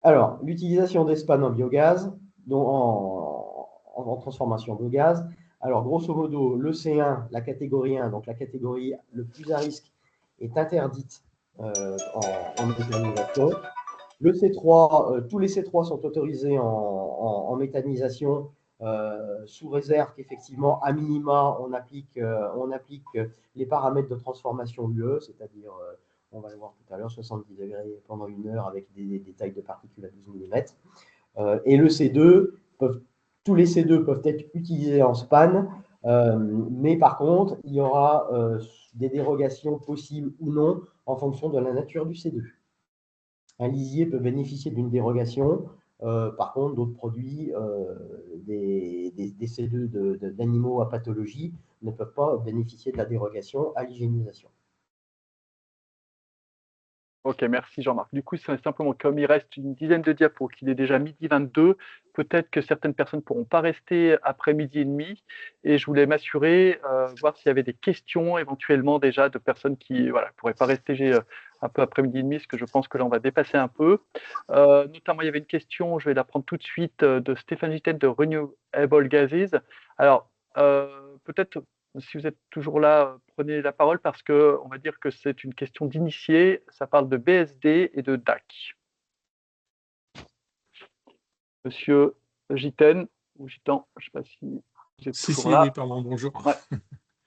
Alors, l'utilisation des SPAN en biogaz, donc en transformation biogaz. Alors, grosso modo, le C1, la catégorie 1, donc la catégorie le plus à risque, est interdite en méthanisation. Le C3, tous les C3 sont autorisés en méthanisation sous réserve qu'effectivement, à minima, on applique les paramètres de transformation UE, c'est-à-dire, on va le voir tout à l'heure, 70 degrés pendant 1 heure avec des tailles de particules à 12 mm. Et le C2, tous les C2 peuvent être utilisés en SPAN, mais par contre, il y aura des dérogations possibles ou non en fonction de la nature du C2. Un lisier peut bénéficier d'une dérogation. Par contre, d'autres produits, des C2 d'animaux à pathologie, ne peuvent pas bénéficier de la dérogation à l'hygiénisation. Ok, merci Jean-Marc. Du coup, c'est simplement comme il reste une dizaine de diapos, qu'il est déjà midi 22, peut-être que certaines personnes ne pourront pas rester après midi et demi. Et je voulais m'assurer, voir s'il y avait des questions éventuellement déjà de personnes qui ne pourraient pas rester un peu après midi et demi, parce que je pense que là, on va dépasser un peu. Notamment, il y avait une question, je vais la prendre tout de suite, de Stéphane Gitten de Renewable Gases. Alors, peut-être si vous êtes toujours là, prenez la parole parce qu'on va dire que c'est une question d'initié. Ça parle de BSD et de DAC. Monsieur Gitten ou Gitan, je ne sais pas si vous êtes toujours là. Oui, pardon, bonjour. Ouais.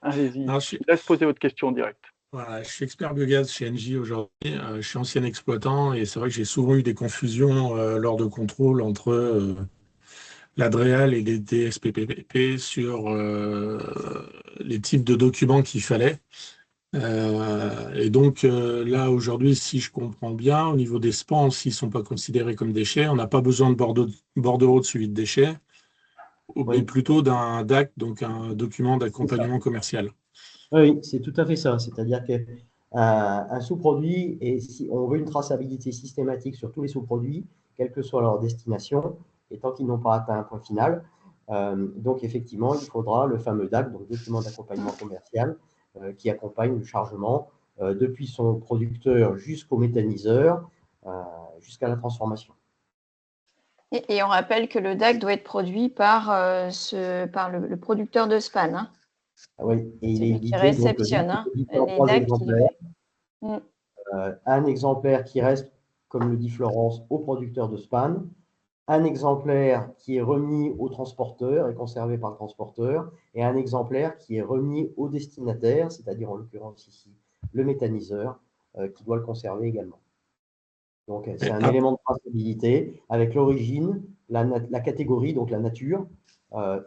Allez-y, Alors, je vous laisse poser votre question en direct. Voilà, je suis expert biogaz chez Engie aujourd'hui. Je suis ancien exploitant et c'est vrai que j'ai souvent eu des confusions lors de contrôles entre l'ADREAL et les DSPPP sur les types de documents qu'il fallait. Et donc là, aujourd'hui, si je comprends bien, au niveau des SPAN, s'ils ne sont pas considérés comme déchets, on n'a pas besoin de bordereau de suivi de déchets, mais plutôt d'un DAC, donc un document d'accompagnement commercial. Oui, c'est tout à fait ça. C'est-à-dire qu'un sous-produit, et si on veut une traçabilité systématique sur tous les sous-produits, quelle que soit leur destination, et tant qu'ils n'ont pas atteint un point final, donc effectivement, il faudra le fameux DAC, donc document d'accompagnement commercial, qui accompagne le chargement depuis son producteur jusqu'au méthaniseur, jusqu'à la transformation. Et on rappelle que le DAC doit être produit par le producteur de SPAN. Hein. Oui, et il est qui réceptionne donc, les 3 DAC exemplaires. Un exemplaire qui reste, comme le dit Florence, au producteur de SPAN, un exemplaire qui est remis au transporteur et conservé par le transporteur, et un exemplaire qui est remis au destinataire, c'est-à-dire en l'occurrence ici le méthaniseur, qui doit le conserver également. Donc c'est un élément de traçabilité avec l'origine, la catégorie, donc la nature,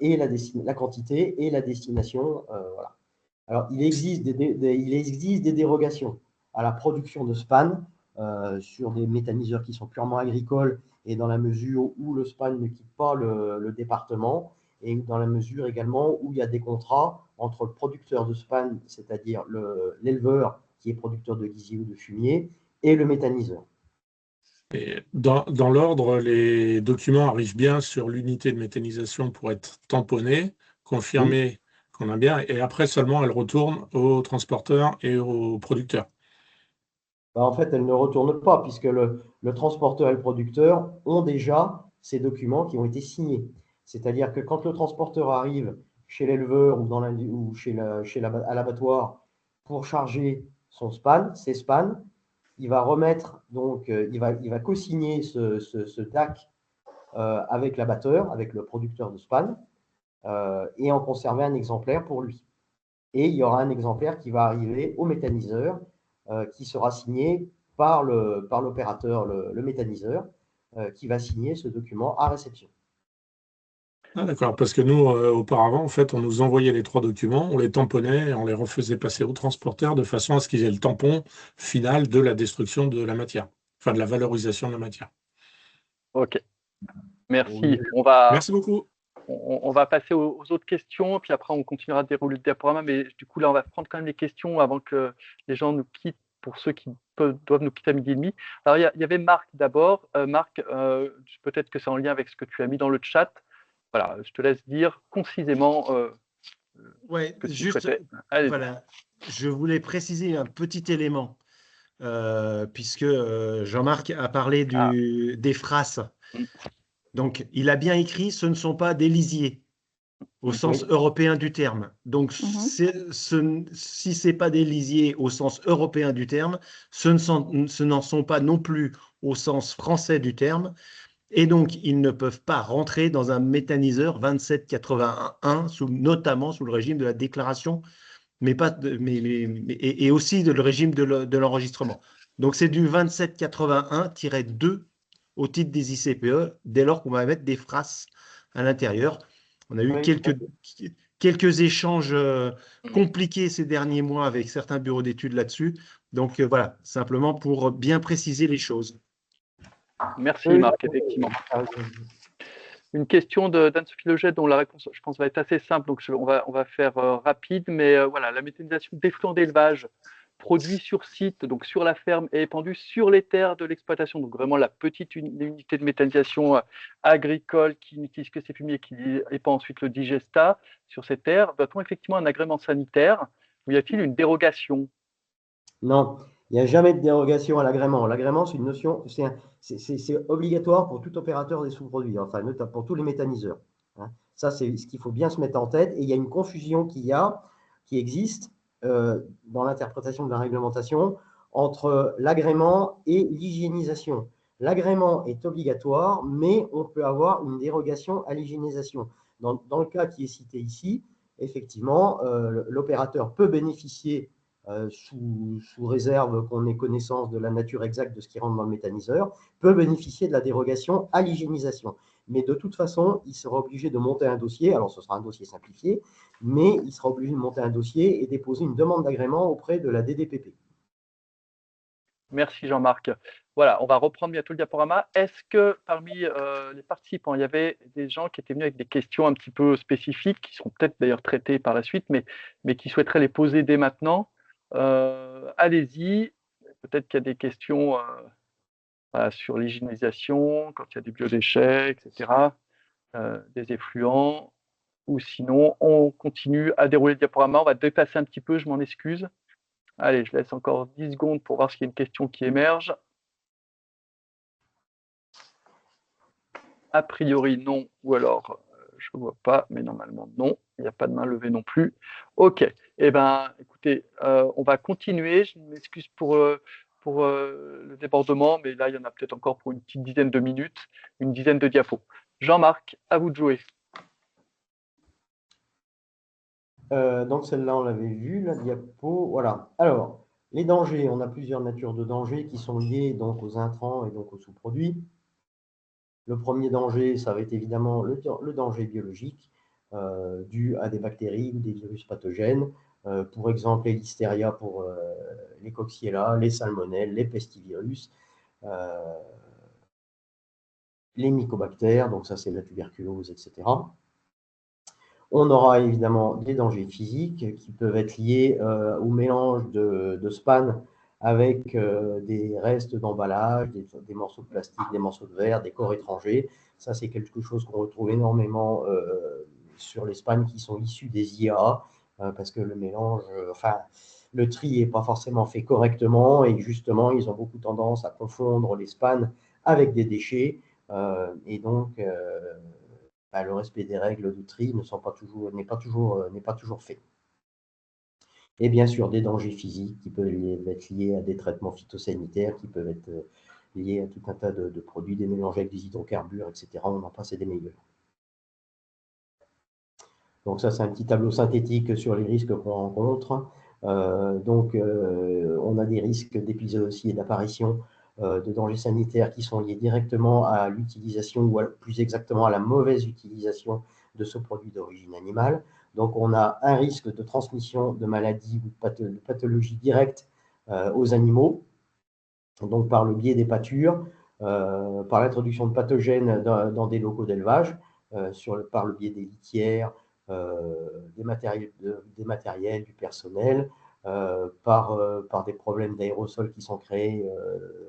et la quantité et la destination. Voilà. Alors il existe des dérogations à la production de SPAN sur des méthaniseurs qui sont purement agricoles et dans la mesure où le SPAN ne quitte pas le département et dans la mesure également où il y a des contrats entre le producteur de SPAN, c'est-à-dire l'éleveur qui est producteur de lisier ou de fumier, et le méthaniseur. Et dans l'ordre, les documents arrivent bien sur l'unité de méthanisation pour être tamponnés, confirmés qu'on a bien, et après seulement elles retournent au transporteur et au producteur. En fait, elles ne retournent pas, puisque le transporteur et le producteur ont déjà ces documents qui ont été signés. C'est-à-dire que quand le transporteur arrive chez l'éleveur ou à l'abattoir pour charger son SPAN, ses SPAN, il va remettre, donc il va co-signer ce DAC avec l'abatteur, avec le producteur de SPAN, et en conserver un exemplaire pour lui. Et il y aura un exemplaire qui va arriver au méthaniseur, qui sera signé par l'opérateur, le méthaniseur, qui va signer ce document à réception. Ah, d'accord, parce que nous, auparavant, en fait, on nous envoyait les 3 documents, on les tamponnait et on les refaisait passer au transporteur de façon à ce qu'ils aient le tampon final de la destruction de la matière, enfin de la valorisation de la matière. Ok, merci. Oui. Merci beaucoup. On va passer aux autres questions, puis après on continuera à dérouler le diaporama, mais du coup là on va prendre quand même les questions avant que les gens nous quittent, pour ceux qui doivent nous quitter à 12h30. Alors, il y avait Marc d'abord. Marc, peut-être que c'est en lien avec ce que tu as mis dans le chat. Voilà, je te laisse dire concisément Ouais, ce que tu juste, souhaitais. Allez-y. voilà, je voulais préciser un petit élément, puisque Jean-Marc a parlé des phrases. Mm. Donc, il a bien écrit, ce ne sont pas des lisiers, au sens européen du terme. Donc, si ce n'est pas des lisiers au sens européen du terme, ce n'en sont pas non plus au sens français du terme. Et donc, ils ne peuvent pas rentrer dans un méthaniseur 2781, notamment sous le régime de la déclaration, et aussi le régime de l'enregistrement. Donc, c'est du 2781-2 au titre des ICPE, dès lors qu'on va mettre des phrases à l'intérieur. On a eu quelques échanges compliqués ces derniers mois avec certains bureaux d'études là-dessus. Donc, voilà, simplement pour bien préciser les choses. Merci Marc, effectivement. Une question d'Anne-Sophie Leget dont la réponse, je pense, va être assez simple, donc on va faire rapide, mais voilà, la méthanisation d'effluents d'élevage produit sur site, donc sur la ferme et épandu sur les terres de l'exploitation, donc vraiment la petite unité de méthanisation agricole qui n'utilise que ces fumiers, qui épand ensuite le digestat sur ces terres. Doit-on effectivement un agrément sanitaire ou y a-t-il une dérogation? Non, il n'y a jamais de dérogation à l'agrément. L'agrément, c'est une notion, c'est obligatoire pour tout opérateur des sous-produits, enfin pour tous les méthaniseurs. Hein. Ça, c'est ce qu'il faut bien se mettre en tête. Et il y a une confusion qui existe dans l'interprétation de la réglementation entre l'agrément et l'hygiénisation. L'agrément est obligatoire, mais on peut avoir une dérogation à l'hygiénisation. Dans le cas qui est cité ici, effectivement, l'opérateur peut bénéficier sous réserve qu'on ait connaissance de la nature exacte de ce qui rentre dans le méthaniseur, peut bénéficier de la dérogation à l'hygiénisation. Mais de toute façon, il sera obligé de monter un dossier, alors ce sera un dossier simplifié, mais il sera obligé de monter un dossier et déposer une demande d'agrément auprès de la DDPP. Merci Jean-Marc. Voilà, on va reprendre bientôt le diaporama. Est-ce que parmi les participants, il y avait des gens qui étaient venus avec des questions un petit peu spécifiques, qui seront peut-être d'ailleurs traitées par la suite, mais qui souhaiteraient les poser dès maintenant? Allez-y. Peut-être qu'il y a des questions sur l'hygiénisation, quand il y a des biodéchets, etc., des effluents, ou sinon, on continue à dérouler le diaporama. On va dépasser un petit peu, je m'en excuse. Allez, je laisse encore 10 secondes pour voir s'il y a une question qui émerge. A priori, non, ou alors, je ne vois pas, mais normalement, non. Il n'y a pas de main levée non plus. OK. Eh bien, écoutez, on va continuer. Je m'excuse pour le débordement, mais là, il y en a peut-être encore pour une petite dizaine de minutes, une dizaine de diapos. Jean-Marc, à vous de jouer. Donc, celle-là, on l'avait vue, la diapo. Voilà. Alors, les dangers, on a plusieurs natures de dangers qui sont liés donc, aux intrants et donc aux sous-produits. Le premier danger, ça va être évidemment le danger biologique dû à des bactéries ou des virus pathogènes. Pour exemple, les listeria pour les coxiella, les salmonelles, les pestivirus, les mycobactères, donc ça c'est la tuberculose, etc. On aura évidemment des dangers physiques qui peuvent être liés au mélange de span avec des restes d'emballage, des morceaux de plastique, des morceaux de verre, des corps étrangers. Ça, c'est quelque chose qu'on retrouve énormément sur les spans qui sont issus des IAA, parce que le mélange, le tri n'est pas forcément fait correctement et justement, ils ont beaucoup tendance à confondre les spans avec des déchets. Et donc, le respect des règles de tri n'est pas toujours fait. Et bien sûr, des dangers physiques qui peuvent être liés à des traitements phytosanitaires, qui peuvent être liés à tout un tas de produits, des mélanges avec des hydrocarbures, etc. On en passe et des meilleurs. Donc ça, c'est un petit tableau synthétique sur les risques qu'on rencontre. On a des risques d'épisode aussi et d'apparition de dangers sanitaires qui sont liés directement à l'utilisation ou plus exactement à la mauvaise utilisation de ce produit d'origine animale. Donc, on a un risque de transmission de maladies ou de pathologies directes aux animaux, donc par le biais des pâtures, par l'introduction de pathogènes dans des locaux d'élevage, par le biais des litières, des matériels, du personnel, par des problèmes d'aérosols qui sont créés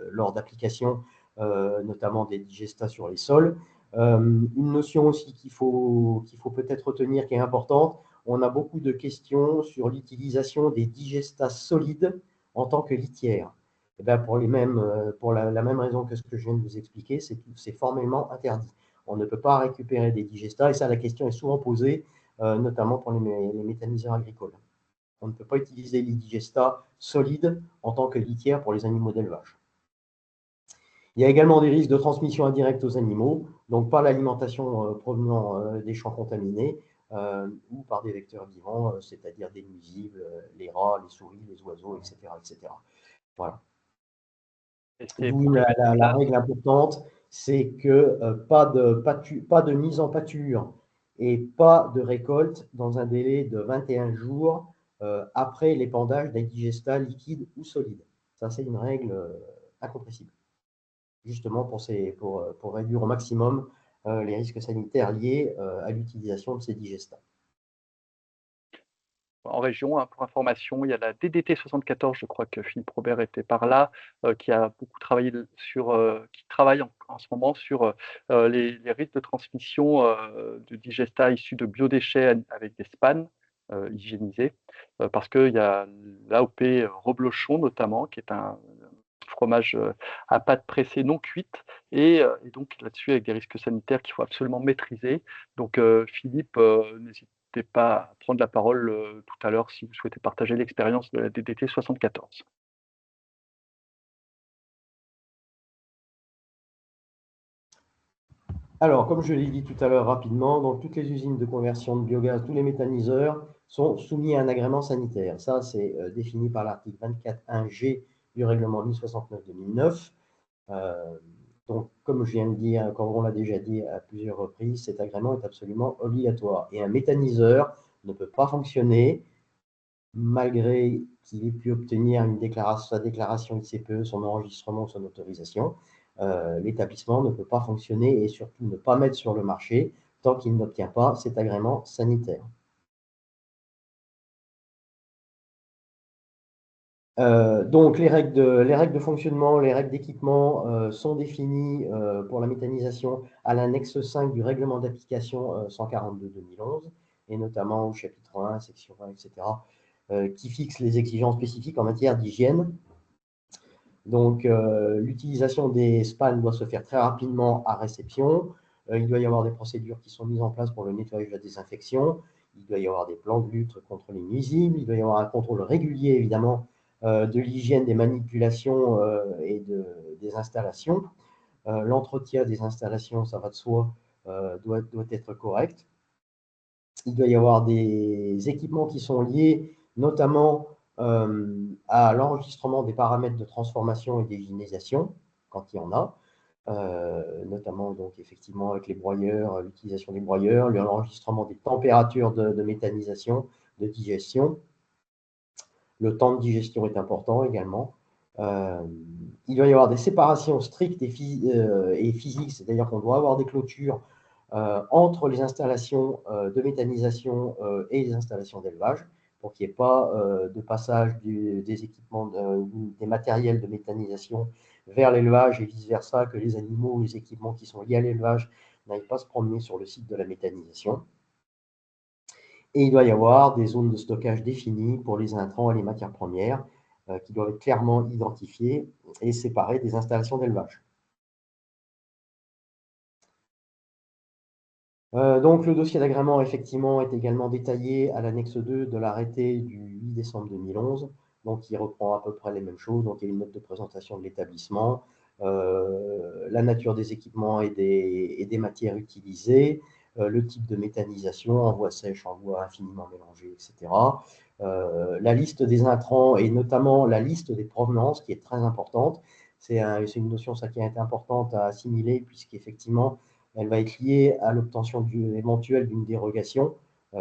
lors d'applications, notamment des digestats sur les sols. Une notion aussi qu'il faut peut-être retenir, qui est importante, on a beaucoup de questions sur l'utilisation des digestats solides en tant que litière. Et bien pour la même raison que ce que je viens de vous expliquer, c'est formellement interdit. On ne peut pas récupérer des digestats, et ça, la question est souvent posée, notamment pour les méthaniseurs agricoles. On ne peut pas utiliser les digestats solides en tant que litière pour les animaux d'élevage. Il y a également des risques de transmission indirecte aux animaux, donc par l'alimentation provenant des champs contaminés ou par des vecteurs vivants, c'est-à-dire des nuisibles, les rats, les souris, les oiseaux, etc. etc. Voilà. D'où la règle importante, c'est que pas de mise en pâture et pas de récolte dans un délai de 21 jours après l'épandage d'un digestat liquide ou solide. Ça, c'est une règle incompressible, justement pour réduire au maximum les risques sanitaires liés à l'utilisation de ces digestats. En région, hein, pour information, il y a la DDT 74, je crois que Philippe Robert était par là, qui a beaucoup travaillé qui travaille en ce moment sur les risques de transmission de digestats issus de biodéchets avec des spans hygiénisés, parce qu'il y a l'AOP Reblochon notamment, qui est un fromage à pâte pressée non cuite, et donc là-dessus avec des risques sanitaires qu'il faut absolument maîtriser. Donc Philippe, n'hésitez pas à prendre la parole tout à l'heure si vous souhaitez partager l'expérience de la DDT 74. Alors, comme je l'ai dit tout à l'heure rapidement, donc toutes les usines de conversion de biogaz, tous les méthaniseurs sont soumis à un agrément sanitaire. Ça, c'est défini par l'article 24.1G du règlement 1069-2009. Donc, comme je viens de dire, comme on l'a déjà dit à plusieurs reprises, cet agrément est absolument obligatoire. Et un méthaniseur ne peut pas fonctionner malgré qu'il ait pu obtenir sa déclaration ICPE, son enregistrement, son autorisation. L'établissement ne peut pas fonctionner et surtout ne pas mettre sur le marché tant qu'il n'obtient pas cet agrément sanitaire. Donc, les règles de fonctionnement, les règles d'équipement sont définies pour la méthanisation à l'annexe 5 du règlement d'application 142-2011, et notamment au chapitre 1, section 1, etc., qui fixe les exigences spécifiques en matière d'hygiène. Donc, l'utilisation des spans doit se faire très rapidement à réception. Il doit y avoir des procédures qui sont mises en place pour le nettoyage et la désinfection. Il doit y avoir des plans de lutte contre les nuisibles. Il doit y avoir un contrôle régulier, évidemment, de l'hygiène des manipulations et des installations. L'entretien des installations, ça va de soi, doit être correct. Il doit y avoir des équipements qui sont liés notamment à l'enregistrement des paramètres de transformation et d'hygiénisation, quand il y en a, notamment donc effectivement avec les broyeurs, l'utilisation des broyeurs, l'enregistrement des températures de méthanisation, de digestion. Le temps de digestion est important également. Il doit y avoir des séparations strictes et physiques, c'est-à-dire qu'on doit avoir des clôtures entre les installations de méthanisation et les installations d'élevage, pour qu'il n'y ait pas de passage des équipements, des matériels de méthanisation vers l'élevage et vice-versa, que les animaux ou les équipements qui sont liés à l'élevage n'aillent pas se promener sur le site de la méthanisation. Et il doit y avoir des zones de stockage définies pour les intrants et les matières premières qui doivent être clairement identifiées et séparées des installations d'élevage. Donc, le dossier d'agrément, effectivement, est également détaillé à l'annexe 2 de l'arrêté du 8 décembre 2011, donc qui reprend à peu près les mêmes choses. Donc, il y a une note de présentation de l'établissement, la nature des équipements et des matières utilisées, le type de méthanisation, envoi sèche, envoi infiniment mélangé, etc. La liste des intrants et notamment la liste des provenances, qui est très importante. C'est une notion, ça, qui est importante à assimiler, puisqu'effectivement, elle va être liée à l'obtention éventuelle d'une dérogation,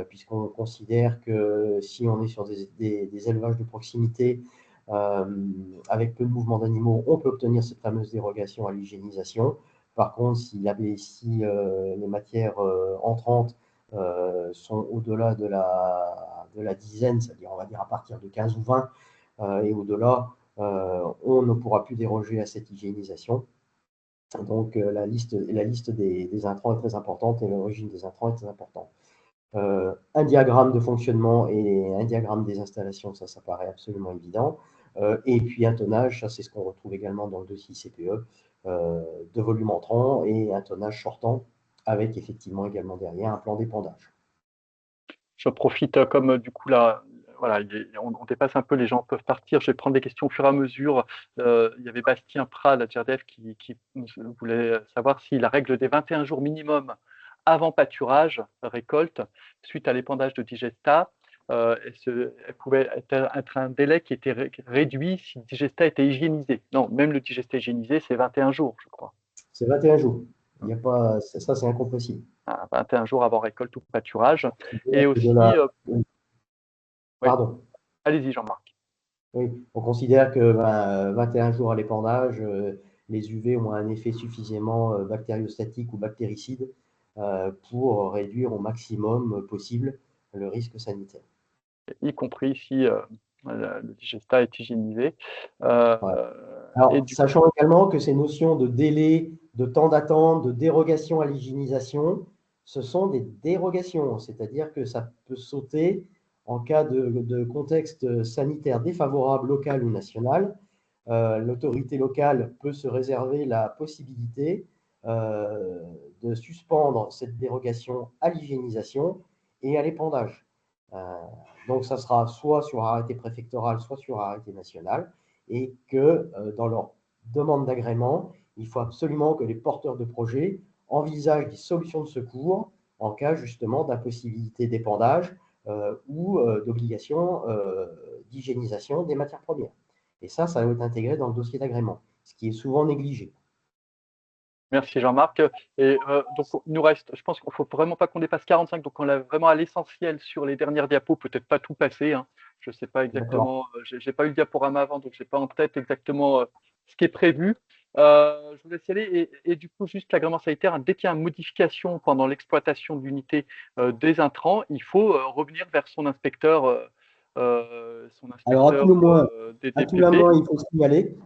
puisqu'on considère que si on est sur des élevages de proximité avec peu de mouvements d'animaux, on peut obtenir cette fameuse dérogation à l'hygiénisation. Par contre, si les matières entrantes sont au-delà de la dizaine, c'est-à-dire on va dire à partir de 15 ou 20 et au-delà, on ne pourra plus déroger à cette hygiénisation. Donc la liste des intrants est très importante et l'origine des intrants est très importante. Un diagramme de fonctionnement et un diagramme des installations, ça paraît absolument évident. Et puis un tonnage, ça c'est ce qu'on retrouve également dans le dossier CPE, de volume entrant et un tonnage sortant, avec effectivement également derrière un plan d'épandage. Je profite comme du coup là, voilà, on dépasse un peu, les gens peuvent partir. Je vais prendre des questions au fur et à mesure. Il y avait Bastien Prat, la GRDF, qui voulait savoir si la règle des 21 jours minimum avant pâturage, récolte, suite à l'épandage de Digesta, elle pouvait être un délai qui était réduit si le Digesta était hygiénisé. Non, même le Digesta hygiénisé, c'est 21 jours, je crois. C'est 21 jours. Il n'y a pas, ça, c'est incompressible. 21 jours avant récolte ou pâturage. Et aussi. Pardon. Allez-y, Jean-Marc. Oui, on considère que 21 jours à l'épandage, les UV ont un effet suffisamment bactériostatique ou bactéricide pour réduire au maximum possible le risque sanitaire. Y compris si le Digesta est hygiénisé. Alors, sachant également que ces notions de délai, de temps d'attente, de dérogation à l'hygiénisation, ce sont des dérogations, c'est-à-dire que ça peut sauter en cas de contexte sanitaire défavorable local ou national. L'autorité locale peut se réserver la possibilité de suspendre cette dérogation à l'hygiénisation et à l'épandage. Donc, ça sera soit sur arrêté préfectoral, soit sur arrêté national, et que dans leur demande d'agrément, il faut absolument que les porteurs de projets envisagent des solutions de secours en cas justement d'impossibilité d'épandage ou d'obligation d'hygiénisation des matières premières. Et ça doit être intégré dans le dossier d'agrément, ce qui est souvent négligé. Merci Jean-Marc. Et donc, il nous reste, je pense qu'il ne faut vraiment pas qu'on dépasse 45, donc on est vraiment à l'essentiel sur les dernières diapos, peut-être pas tout passer. Hein. Je ne sais pas exactement, je n'ai pas eu le diaporama avant, donc je n'ai pas en tête exactement ce qui est prévu. Je vous laisse y aller. Et du coup, juste l'agrément sanitaire détient une modification pendant l'exploitation de l'unité des intrants. Il faut revenir vers son inspecteur. Alors, à tout le moins, des à tout le moins, il faut signaler.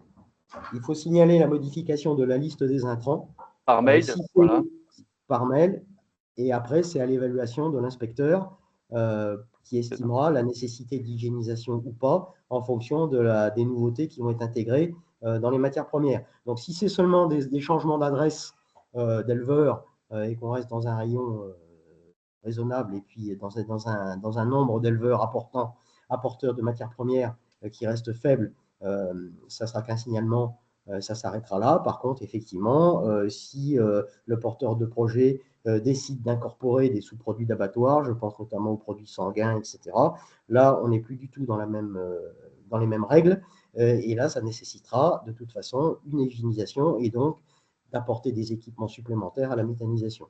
Il faut signaler la modification de la liste des intrants. Par mail, voilà. Par mail. Et après, c'est à l'évaluation de l'inspecteur qui estimera la nécessité d'hygiénisation ou pas en fonction des nouveautés qui vont être intégrées dans les matières premières. Donc, si c'est seulement des changements d'adresse d'éleveurs et qu'on reste dans un rayon raisonnable et puis dans un nombre d'éleveurs apporteurs de matières premières qui reste faible, ça sera qu'un signalement, ça s'arrêtera là. Par contre, effectivement, si le porteur de projet décide d'incorporer des sous-produits d'abattoir, je pense notamment aux produits sanguins, etc., là, on n'est plus du tout dans les mêmes règles. Et là, ça nécessitera de toute façon une hygiénisation et donc d'apporter des équipements supplémentaires à la méthanisation,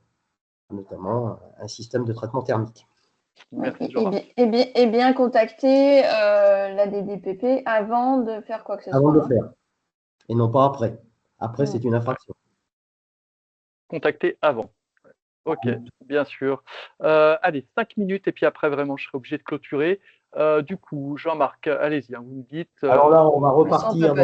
notamment un système de traitement thermique. Et bien contacter la DDPP avant de faire quoi que ce soit. Avant de le faire. Et non pas après. Après, c'est une infraction. Contacter avant. Ok, bien sûr. Allez, 5 minutes et puis après, vraiment, je serai obligé de clôturer. Du coup, Jean-Marc, allez-y, hein, vous me dites. Alors là, on va repartir.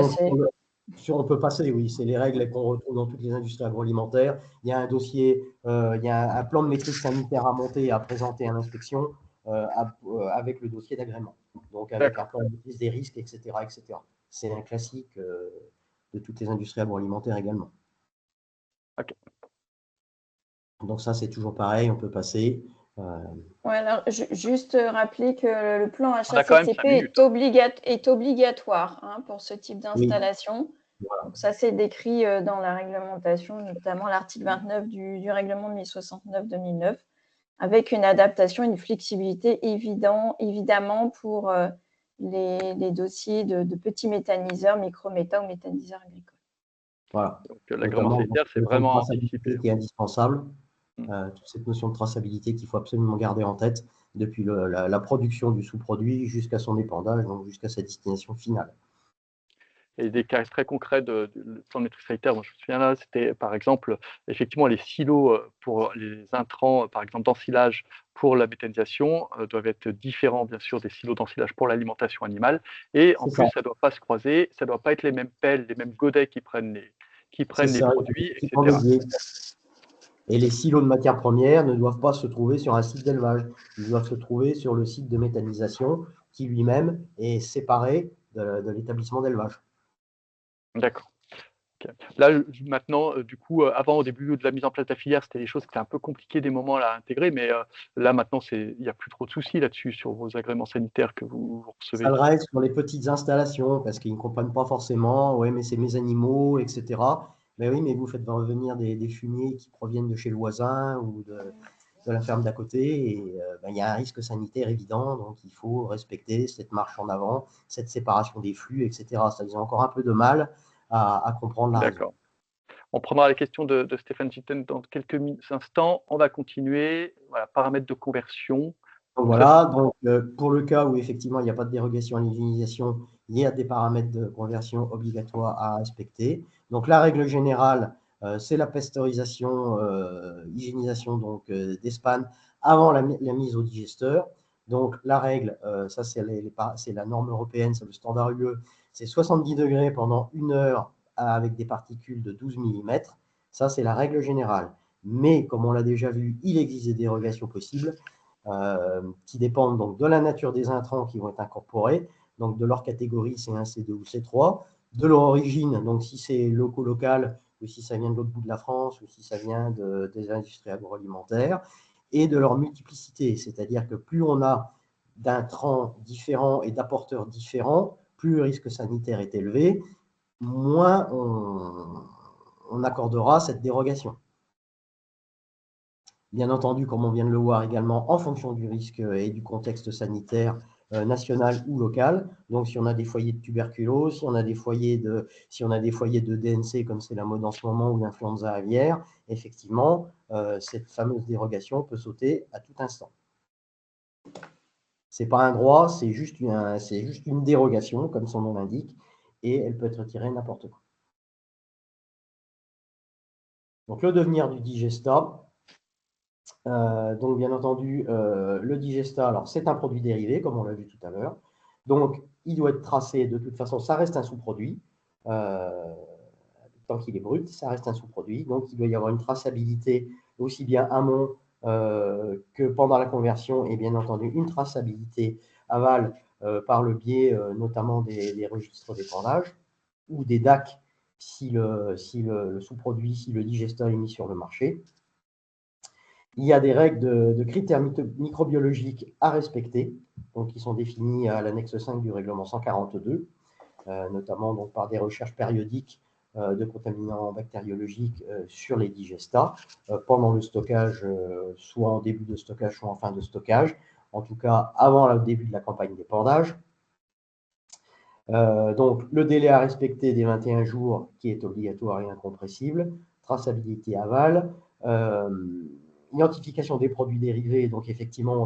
On peut passer, oui, c'est les règles qu'on retrouve dans toutes les industries agroalimentaires. Il y a un dossier, il y a un plan de maîtrise sanitaire à monter et à présenter à l'inspection avec le dossier d'agrément. Donc, avec un plan de maîtrise des risques, etc. etc. C'est un classique de toutes les industries agroalimentaires également. Ok. Donc, ça, c'est toujours pareil, on peut passer. Ouais, alors, juste rappeler que le plan HACCP est obligatoire hein, pour ce type d'installation. Oui. Voilà. Donc ça, c'est décrit dans la réglementation, notamment l'article 29 du règlement 1069-2009, avec une adaptation, une flexibilité évidemment pour les dossiers de petits méthaniseurs, micro-métha ou méthaniseurs agricoles. Voilà. Donc l'agrément sanitaire, c'est vraiment anticipé. Qui est indispensable. Toute cette notion de traçabilité qu'il faut absolument garder en tête depuis la production du sous-produit jusqu'à son épandage, donc jusqu'à sa destination finale. Et des cas très concrets sans le maîtrise sanitaire, moi je me souviens là, c'était par exemple, effectivement, les silos pour les intrants, par exemple d'ensilage pour la méthanisation, doivent être différents, bien sûr, des silos d'ensilage pour l'alimentation animale. Et en C'est ça. plus, ça ne doit pas se croiser, ça ne doit pas être les mêmes pelles, les mêmes godets qui prennent les C'est ça, produits, effectivement, etc. dédié. Et les silos de matières premières ne doivent pas se trouver sur un site d'élevage. Ils doivent se trouver sur le site de méthanisation qui lui-même est séparé de l'établissement d'élevage. D'accord. Ok. Là, maintenant, du coup, avant, au début de la mise en place de la filière, c'était des choses qui étaient un peu compliquées des moments à intégrer, mais là, maintenant, il n'y a plus trop de soucis là-dessus sur vos agréments sanitaires que vous recevez. Ça le reste sur les petites installations parce qu'ils ne comprennent pas forcément. Oui, mais c'est mes animaux, etc. Mais oui, mais vous faites revenir des fumiers qui proviennent de chez le voisin ou de la ferme d'à côté. Et il y a un risque sanitaire évident. Donc, il faut respecter cette marche en avant, cette séparation des flux, etc. Ça, ils ont encore un peu de mal à comprendre la raison. D'accord. On prendra les questions de Stéphane Gitten dans quelques instants. On va continuer. Voilà, paramètres de conversion. Donc voilà, donc pour le cas où effectivement il n'y a pas de dérogation à l'hygiénisation, il y a des paramètres de conversion obligatoires à respecter. Donc la règle générale, c'est la pasteurisation, hygiénisation donc des span avant la mise au digesteur. Donc la règle, ça c'est la norme européenne, c'est le standard UE, c'est 70 degrés pendant 1 heure avec des particules de 12 mm. Ça c'est la règle générale. Mais comme on l'a déjà vu, il existe des dérogations possibles. Qui dépendent donc de la nature des intrants qui vont être incorporés, donc de leur catégorie C1, C2 ou C3, de leur origine, donc si c'est local ou si ça vient de l'autre bout de la France ou si ça vient des industries agroalimentaires, et de leur multiplicité, c'est-à-dire que plus on a d'intrants différents et d'apporteurs différents, plus le risque sanitaire est élevé, moins on accordera cette dérogation. Bien entendu, comme on vient de le voir également, en fonction du risque et du contexte sanitaire national ou local. Donc, si on a des foyers de tuberculose, si on a des foyers de DNC, comme c'est la mode en ce moment, ou d'influenza aviaire, effectivement, cette fameuse dérogation peut sauter à tout instant. Ce n'est pas un droit, c'est juste une dérogation, comme son nom l'indique, et elle peut être retirée n'importe quand. Donc, le devenir du digestat. Donc, bien entendu, le digestat, alors c'est un produit dérivé, comme on l'a vu tout à l'heure. Donc, il doit être tracé, de toute façon, ça reste un sous-produit. Tant qu'il est brut, ça reste un sous-produit. Donc, il doit y avoir une traçabilité aussi bien amont que pendant la conversion, et bien entendu, une traçabilité aval par le biais notamment des registres d'épandage ou des DAC si le sous-produit, si le digestat est mis sur le marché. Il y a des règles de critères microbiologiques à respecter, donc qui sont définis à l'annexe 5 du règlement 142, notamment donc, par des recherches périodiques de contaminants bactériologiques sur les digestats pendant le stockage, soit en début de stockage, soit en fin de stockage, en tout cas avant le début de la campagne d'épandage. Donc, le délai à respecter des 21 jours qui est obligatoire et incompressible, traçabilité aval, identification des produits dérivés. Donc, effectivement,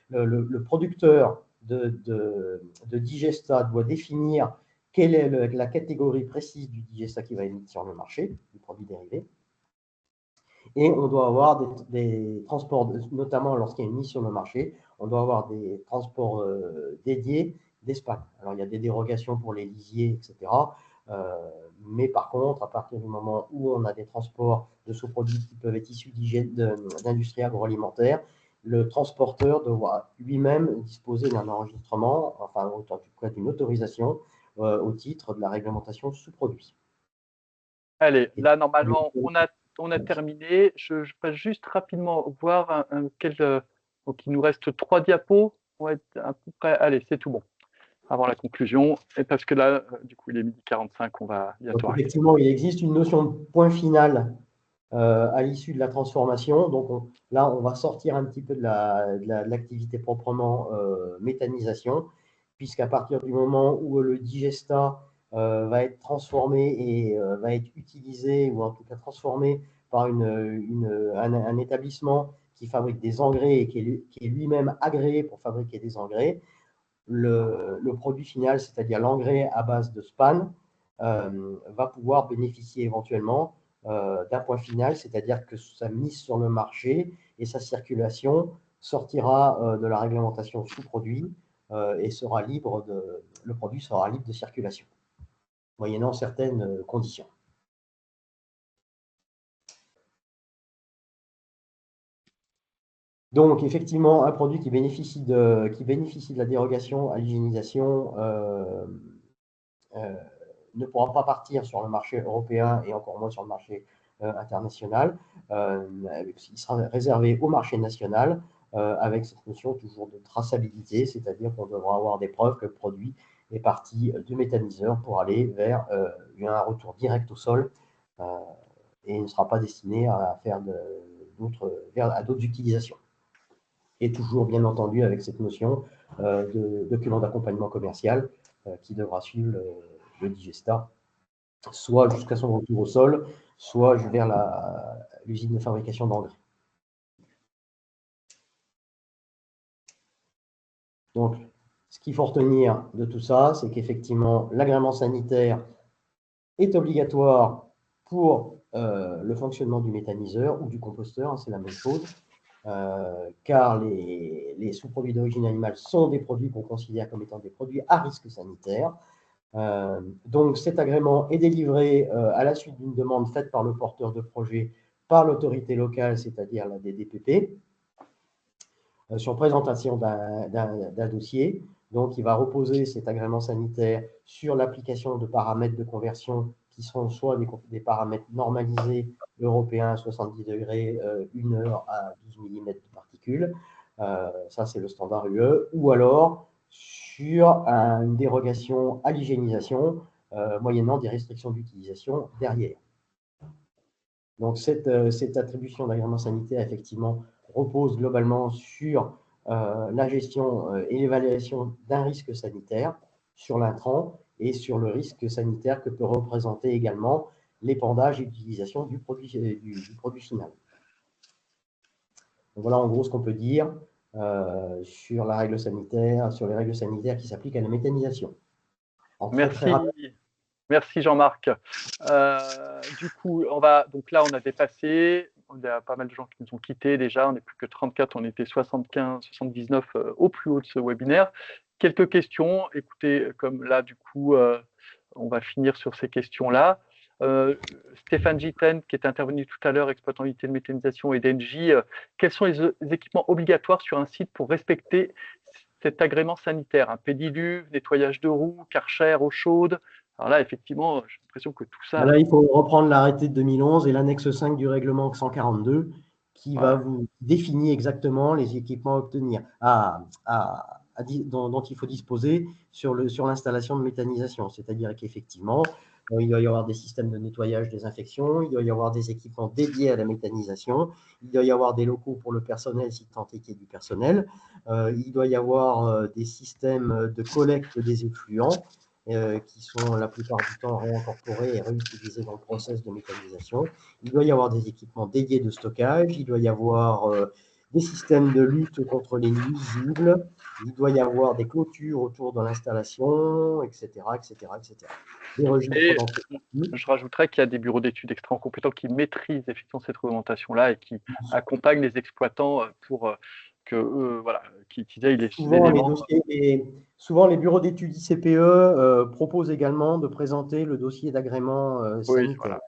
le producteur de digestat doit définir quelle est la catégorie précise du digestat qui va être mis sur le marché, du produit dérivé. Et on doit avoir des transports, notamment lorsqu'il y a une mise sur le marché, on doit avoir des transports dédiés d'Espagne. Alors, il y a des dérogations pour les lisiers, etc. Mais par contre, à partir du moment où on a des transports de sous-produits qui peuvent être issus d'industries agroalimentaires, le transporteur doit lui-même disposer d'un enregistrement, enfin, en tout cas d'une autorisation au titre de la réglementation sous-produits. Allez, là, normalement, on a terminé. Je passe juste rapidement voir donc, il nous reste 3 diapos. On va être à peu près. Allez, c'est tout bon. Avant la conclusion, et parce que là, du coup, il est 12h45, on va bientôt arrêter. Effectivement, il existe une notion de point final à l'issue de la transformation. Donc là, on va sortir un petit peu de l'activité proprement méthanisation, puisqu'à partir du moment où le digestat va être transformé et va être utilisé, ou en tout cas transformé par un établissement qui fabrique des engrais et qui est lui-même agréé pour fabriquer des engrais, le produit final, c'est-à-dire l'engrais à base de SPAN, va pouvoir bénéficier éventuellement d'un point final, c'est-à-dire que sa mise sur le marché et sa circulation sortira de la réglementation sous-produit et le produit sera libre de circulation, moyennant certaines conditions. Donc, effectivement, un produit qui bénéficie de la dérogation à l'hygiénisation ne pourra pas partir sur le marché européen et encore moins sur le marché international. Il sera réservé au marché national avec cette notion toujours de traçabilité, c'est-à-dire qu'on devra avoir des preuves que le produit est parti du méthaniseur pour aller vers un retour direct au sol et ne sera pas destiné à faire à d'autres utilisations. Et toujours, bien entendu, avec cette notion de document d'accompagnement commercial qui devra suivre le digestat, soit jusqu'à son retour au sol, soit vers l'usine de fabrication d'engrais. Donc, ce qu'il faut retenir de tout ça, c'est qu'effectivement, l'agrément sanitaire est obligatoire pour le fonctionnement du méthaniseur ou du composteur, hein, c'est la même chose. Car les sous-produits d'origine animale sont des produits qu'on considère comme étant des produits à risque sanitaire. Donc cet agrément est délivré à la suite d'une demande faite par le porteur de projet par l'autorité locale, c'est-à-dire la DDPP, sur présentation d'un dossier. Donc il va reposer cet agrément sanitaire sur l'application de paramètres de conversion qui sont soit des paramètres normalisés européens à 70 degrés, 1 heure à 12 mm de particules. Ça, c'est le standard UE. Ou alors sur une dérogation à l'hygiénisation, moyennant des restrictions d'utilisation derrière. Donc, cette attribution d'agrément sanitaire, effectivement, repose globalement sur la gestion et l'évaluation d'un risque sanitaire sur l'intrant et sur le risque sanitaire que peut représenter également l'épandage et l'utilisation du produit final. Donc voilà en gros ce qu'on peut dire sur les règles sanitaires qui s'appliquent à la méthanisation. Merci Jean-Marc. Du coup, donc là, on a dépassé. Il y a pas mal de gens qui nous ont quittés déjà. On n'est plus que 34, on était 75, 79 au plus haut de ce webinaire. Quelques questions. Écoutez, comme là, du coup, on va finir sur ces questions-là. Stéphane Gitten, qui est intervenu tout à l'heure, exploitant unité de méthanisation et d'Engie, quels sont les équipements obligatoires sur un site pour respecter cet agrément sanitaire? Un pédiluve, nettoyage de roues, karcher, eau chaude. Alors là, effectivement, j'ai l'impression que tout ça… Là, il faut reprendre l'arrêté de 2011 et l'annexe 5 du règlement 142 qui va vous définir exactement les équipements à obtenir, dont il faut disposer sur l'installation de méthanisation. C'est-à-dire qu'effectivement, il doit y avoir des systèmes de nettoyage, désinfection, il doit y avoir des équipements dédiés à la méthanisation, il doit y avoir des locaux pour le personnel si tant est qu'il y ait du personnel, il doit y avoir des systèmes de collecte des effluents qui sont la plupart du temps réincorporés et réutilisés dans le process de méthanisation. Il doit y avoir des équipements dédiés de stockage, il doit y avoir des systèmes de lutte contre les nuisibles, il doit y avoir des clôtures autour de l'installation, etc., etc., etc. Des registres je rajouterais qu'il y a des bureaux d'études extrêmement compétents qui maîtrisent effectivement cette réglementation-là et qui accompagnent les exploitants pour qu'ils aient les éléments. Souvent, les bureaux d'études ICPE proposent également de présenter le dossier d'agrément sanitaire. Oui, voilà.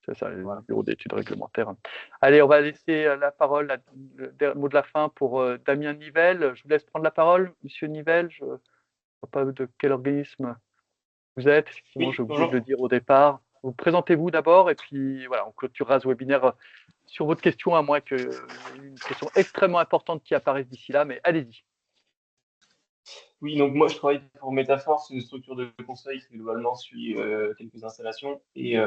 C'est ça, les bureaux d'études réglementaires. Allez, on va laisser la parole, le mot de la fin pour Damien Nivelle. Je vous laisse prendre la parole, Monsieur Nivelle. Je ne sais pas de quel organisme vous êtes. Effectivement, j'ai oublié de le dire au départ. Vous présentez-vous d'abord et puis voilà, on clôturera ce webinaire sur votre question, à moins qu'une question extrêmement importante qui apparaisse d'ici là, mais allez-y. Oui, donc moi je travaille pour Métaphore, c'est une structure de conseil qui globalement suit quelques installations et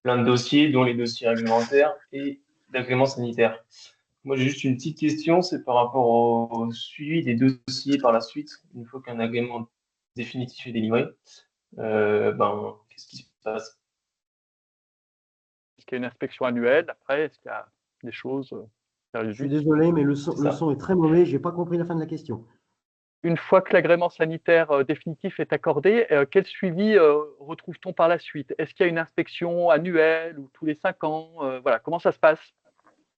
plein de dossiers, dont les dossiers réglementaires et d'agréments sanitaires. Moi j'ai juste une petite question, c'est par rapport au suivi des dossiers par la suite, une fois qu'un agrément définitif est délivré, qu'est-ce qui se passe? Est-ce qu'il y a une inspection annuelle après? Est-ce qu'il y a des choses Je suis désolé, mais le son est très mauvais, je n'ai pas compris la fin de la question. Une fois que l'agrément sanitaire définitif est accordé, quel suivi retrouve-t-on par la suite? Est-ce qu'il y a une inspection annuelle ou tous les 5 ans? Voilà, comment ça se passe?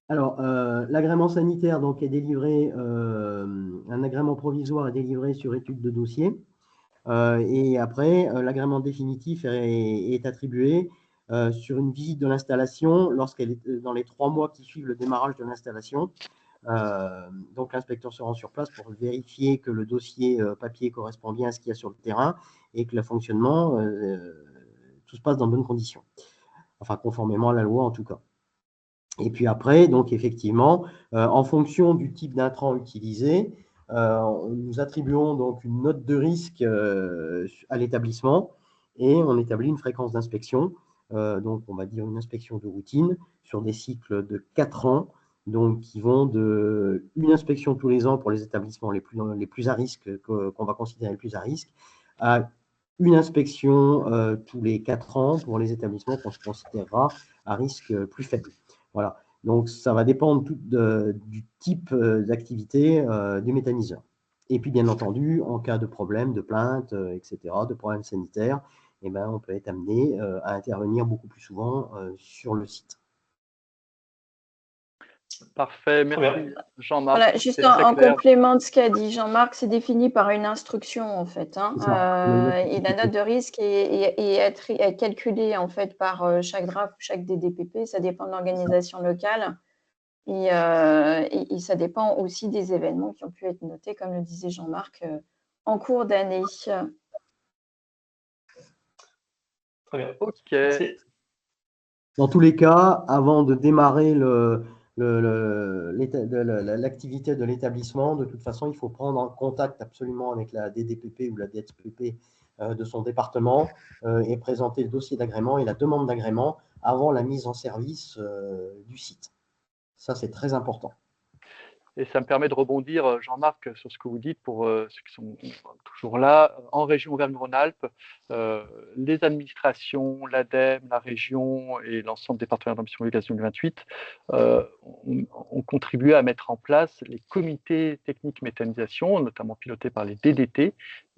Alors, l'agrément sanitaire donc, est délivré, un agrément provisoire est délivré sur étude de dossier. Et après, l'agrément définitif est attribué sur une visite de l'installation lorsqu'elle est dans les 3 mois qui suivent le démarrage de l'installation. Donc, l'inspecteur se rend sur place pour vérifier que le dossier papier correspond bien à ce qu'il y a sur le terrain et que le fonctionnement, tout se passe dans de bonnes conditions. Enfin, conformément à la loi en tout cas. Et puis après, donc effectivement, en fonction du type d'intrant utilisé, nous attribuons donc une note de risque à l'établissement et on établit une fréquence d'inspection. Donc, on va dire une inspection de routine sur des cycles de 4 ans, donc qui vont de une inspection tous les ans pour les établissements les plus à risque, qu'on va considérer les plus à risque, à une inspection tous les 4 ans pour les établissements qu'on considérera à risque plus faible. Voilà. Donc, ça va dépendre du type d'activité du méthaniseur. Et puis, bien entendu, en cas de problème, de plainte, etc., de problème sanitaire, eh ben, on peut être amené à intervenir beaucoup plus souvent sur le site. Parfait, Très merci bien. Jean-Marc. Voilà, juste C'est très en clair. complément de ce qu'a dit Jean-Marc, c'est défini par une instruction en fait. Hein. C'est ça. Et la note de risque est calculée en fait par chaque DRAF ou chaque DDPP. Ça dépend de l'organisation locale et ça dépend aussi des événements qui ont pu être notés, comme le disait Jean-Marc, en cours d'année. Très bien. Ok. Merci. Dans tous les cas, avant de démarrer l'activité de l'établissement, de toute façon, il faut prendre en contact absolument avec la DDPP ou la DSPP de son département et présenter le dossier d'agrément et la demande d'agrément avant la mise en service du site. Ça, c'est très important. Et ça me permet de rebondir, Jean-Marc, sur ce que vous dites pour ceux qui sont toujours là. En région Auvergne-Rhône-Alpes, les administrations, l'ADEME, la région et l'ensemble des partenaires d'Ambition Biogas 2028 ont contribué à mettre en place les comités techniques méthanisation, notamment pilotés par les DDT,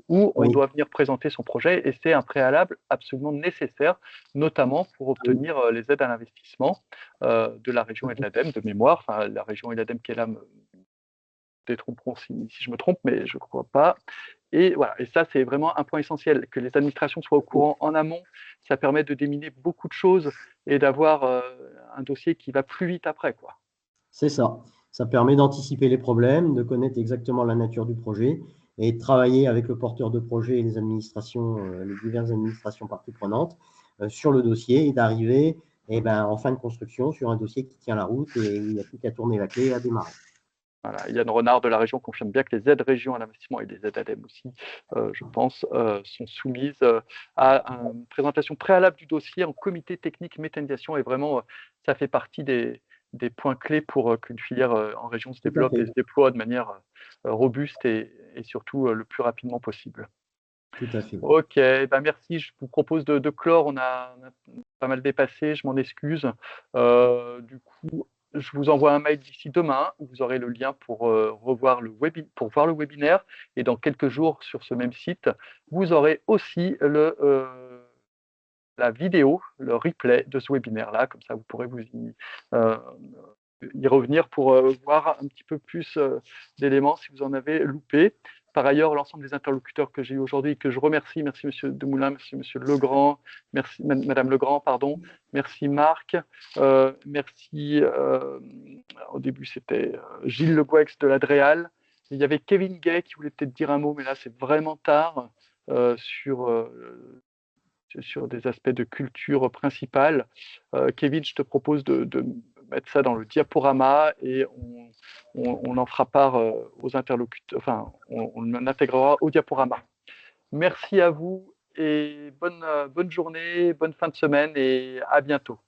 où on doit venir présenter son projet et c'est un préalable absolument nécessaire, notamment pour obtenir les aides à l'investissement de la région et de l'ADEME, de mémoire. Enfin, la région et l'ADEME qui est là, me détromperont si je me trompe, mais je ne crois pas. Et voilà, et ça, c'est vraiment un point essentiel, que les administrations soient au courant en amont. Ça permet de déminer beaucoup de choses et d'avoir un dossier qui va plus vite après, quoi. C'est ça. Ça permet d'anticiper les problèmes, de connaître exactement la nature du projet et de travailler avec le porteur de projet et les administrations, les diverses administrations parties prenantes sur le dossier et d'arriver en fin de construction sur un dossier qui tient la route et il n'y a plus qu'à tourner la clé et à démarrer. Voilà, Yann Renard de la région confirme bien que les aides région à l'investissement et les aides ADEME aussi, je pense, sont soumises à une présentation préalable du dossier en comité technique méthanisation et vraiment, ça fait partie des points clés pour qu'une filière en région se développe et se déploie de manière robuste et surtout le plus rapidement possible. Tout à fait. Ok, ben merci. Je vous propose de clore. On a pas mal dépassé, je m'en excuse. Du coup, je vous envoie un mail d'ici demain où vous aurez le lien pour voir le webinaire. Et dans quelques jours, sur ce même site, vous aurez aussi la vidéo, le replay de ce webinaire-là. Comme ça, vous pourrez vous y revenir pour voir un petit peu plus d'éléments si vous en avez loupé. Par ailleurs, l'ensemble des interlocuteurs que j'ai eu aujourd'hui, que je remercie, merci M. Demoulin, merci M. Legrand, merci Mme Legrand, pardon, merci Marc, merci, au début c'était Gilles Le Gouex de l'Adréal, il y avait Kevin Gay qui voulait peut-être dire un mot, mais là c'est vraiment tard, sur des aspects de culture principale. Kevin, je te propose de mettre ça dans le diaporama et on en fera part aux interlocuteurs, enfin, on l'intégrera au diaporama. Merci à vous et bonne journée, bonne fin de semaine et à bientôt.